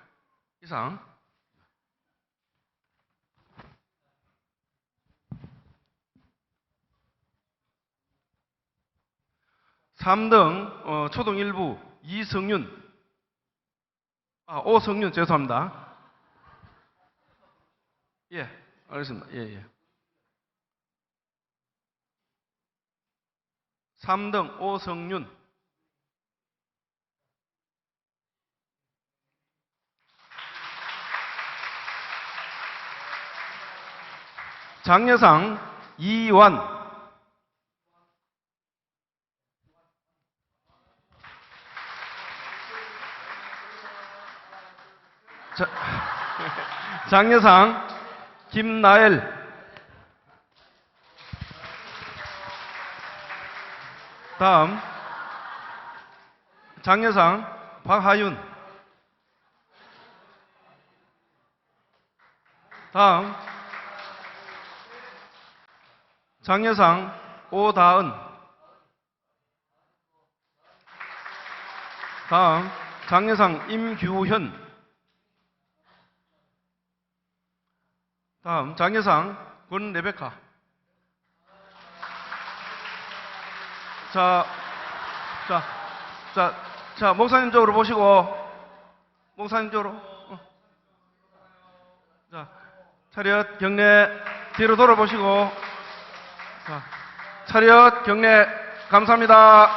이상. (3등) 초등 1부 이성윤, 오성윤. 죄송합니다. 예, 알겠습니다. 예. 3등 오성윤. 장려상 이완. 장려상 김나엘. 다음 장려상 박하윤. 다음 장려상 오다은. 다음 장려상 임규현. 다음 장려상 권레베카. 자, 목사님 쪽으로 보시고. 목사님 쪽으로. 자, 차렷 경례. 뒤로 돌아보시고. 자, 차렷 경례. 감사합니다.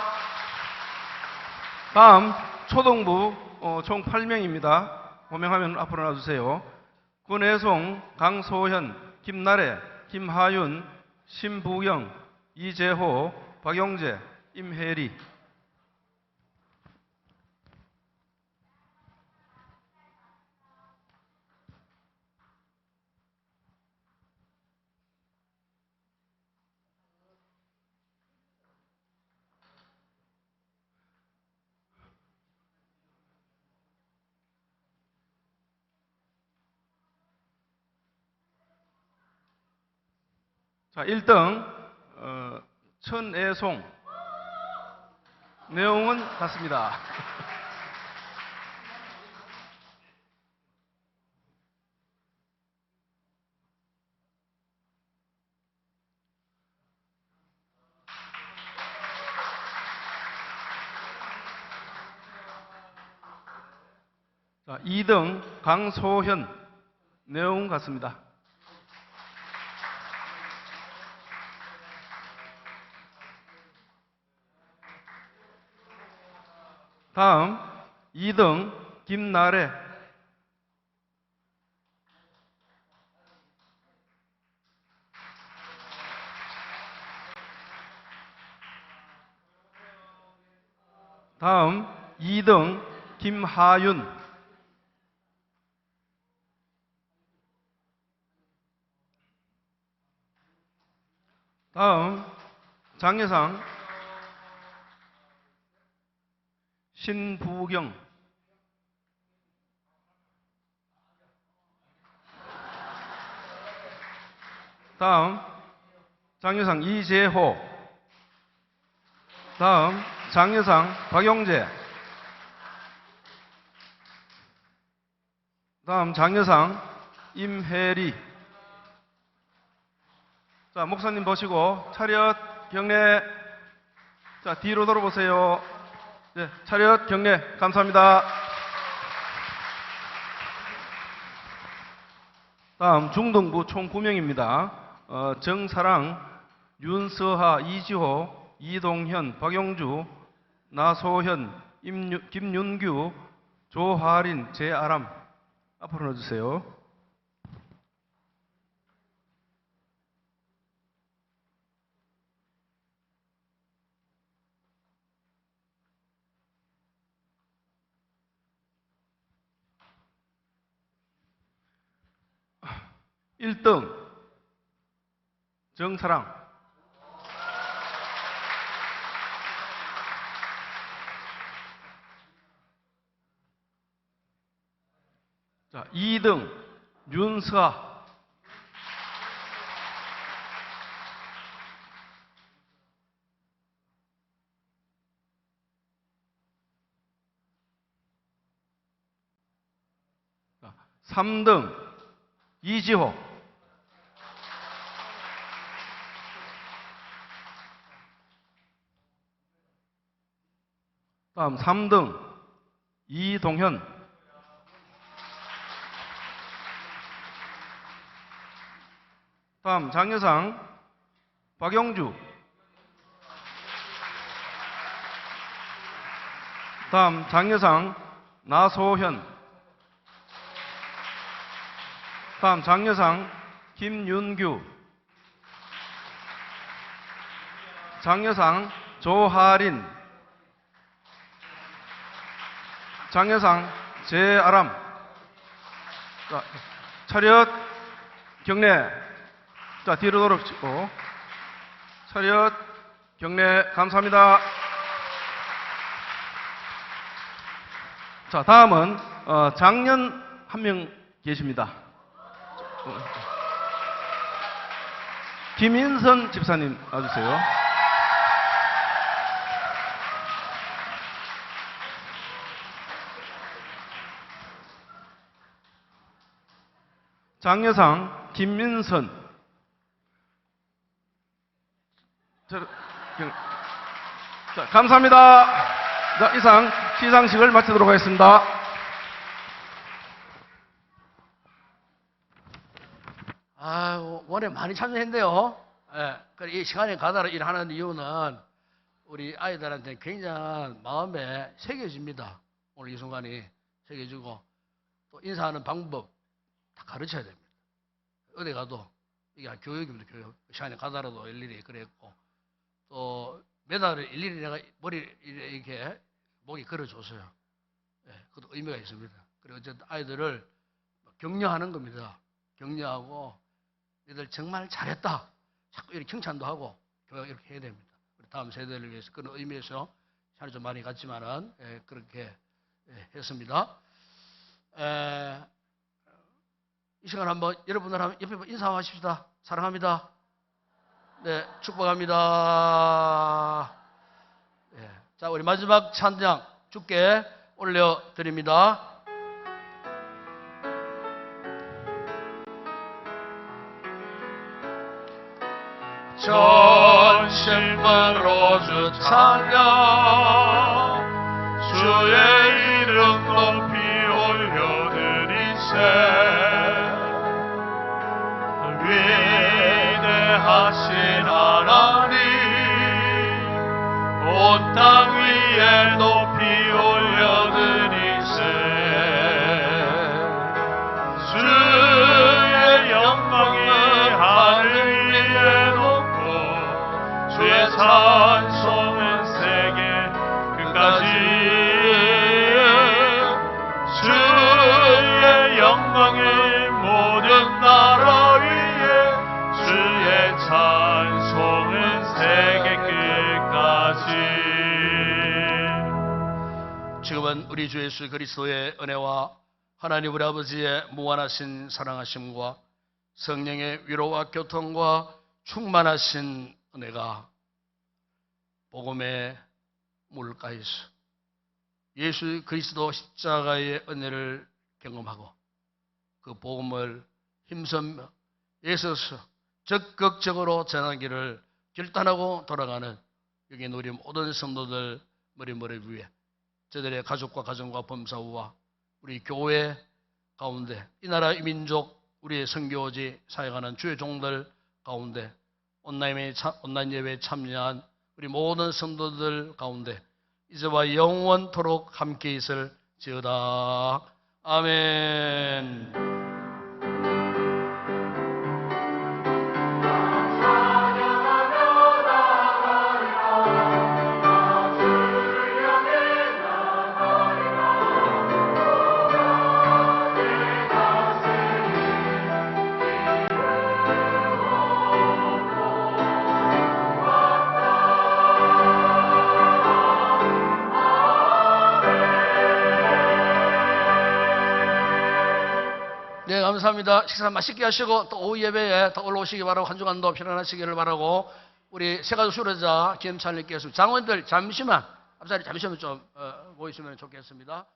다음 초등부 총 8명입니다. 호명하면 앞으로 놔주세요. 권혜송, 강소현, 김나래, 김하윤, 신부경, 이재호, 박용재, 임혜리. 자, 1등 천애송. 내용은 같습니다. 자, 2등 강소현. 내용 같습니다. 다음 2등 김나래. 다음 2등 김하윤. 다음 장려상 신부경. 다음 장려상 이재호. 다음 장려상 박용재. 다음 장려상 임혜리. 자, 목사님 보시고 차렷 경례. 자, 뒤로 돌아보세요. 네, 차렷 경례. 감사합니다. 다음 중등부 총 9명입니다. 정사랑, 윤서하, 이지호, 이동현, 박용주, 나소현, 김윤규, 조하린, 제아람. 앞으로 넣어주세요. 일등 정사랑. 자, 2등 윤서아. 자, 3등 이지호. 다음 3등 이동현. 다음 장려상 박영주. 다음 장려상 나소현. 다음 장려상 김윤규. 장려상 조하린. 장려상 제아람. 자, 차렷 경례. 자, 뒤로 돌아오시고 차렷 경례. 감사합니다. 자, 다음은 장년 한 명 계십니다. 김인선 집사님 와주세요. 장려상 김민선. 자, 감사합니다. 자, 이상 시상식을 마치도록 하겠습니다. 원래 많이 참여했는데요. 예, 이 시간에 가다로 일하는 이유는 우리 아이들한테 굉장히 마음에 새겨집니다. 오늘 이 순간이 새겨지고 또 인사하는 방법 다 가르쳐야 됩니다. 어디 가도 이게 교육입니다. 교육. 시간에 가다라도 일일이 그랬고 또 메달을 일일이 내가 머리 이렇게 목에 걸어줬어요. 예, 그것도 의미가 있습니다. 그리고 어쨌든 아이들을 격려하는 겁니다. 격려하고 너희들 정말 잘했다. 자꾸 이렇게 칭찬도 하고 교육 이렇게 해야 됩니다. 우리 다음 세대를 위해서 그런 의미에서 시간이 좀 많이 갔지만은 그렇게 했습니다. 이 시간 한번 여러분들 한번 옆에 인사 하십시다. 사랑합니다. 네, 축복합니다. 네, 자, 우리 마지막 찬양 주께 올려드립니다. 전심으로 주 찬양 주의 이름 높이 올려드리세 위대하신 하나님 온 땅 위에 높이 올려드리세 주의 영광이 하늘 위에 높고 주의 찬송은 세계 끝까지 주의 영광이 모든 나라 위에 주의 찬송은 세계 끝까지. 지금은 우리 주 예수 그리스도의 은혜와 하나님 우리 아버지의 무한하신 사랑하심과 성령의 위로와 교통과 충만하신 은혜가 복음의 물가에서 예수 그리스도 십자가의 은혜를 경험하고 그 복음을 힘쓰며 애써서 적극적으로 전하기를 결단하고 돌아가는 여기 우리 모든 성도들 머리 위에 저들의 가족과 가정과 범사우와 우리 교회 가운데 이 나라 이 민족 우리의 선교지 사역하는 주의 종들 가운데 온라인 예배에 참여한 우리 모든 성도들 가운데 이제와 영원토록 함께 있을지어다. 아멘. 네, 감사합니다. 식사 맛있게 하시고 또 오후 예배에 더 올라오시기 바라고 한 주간도 편안하시기를 바라고 우리 세가족 수료자 김찬일께서 장원들 잠시만 앞자리 잠시만 좀 모이시면 좋겠습니다.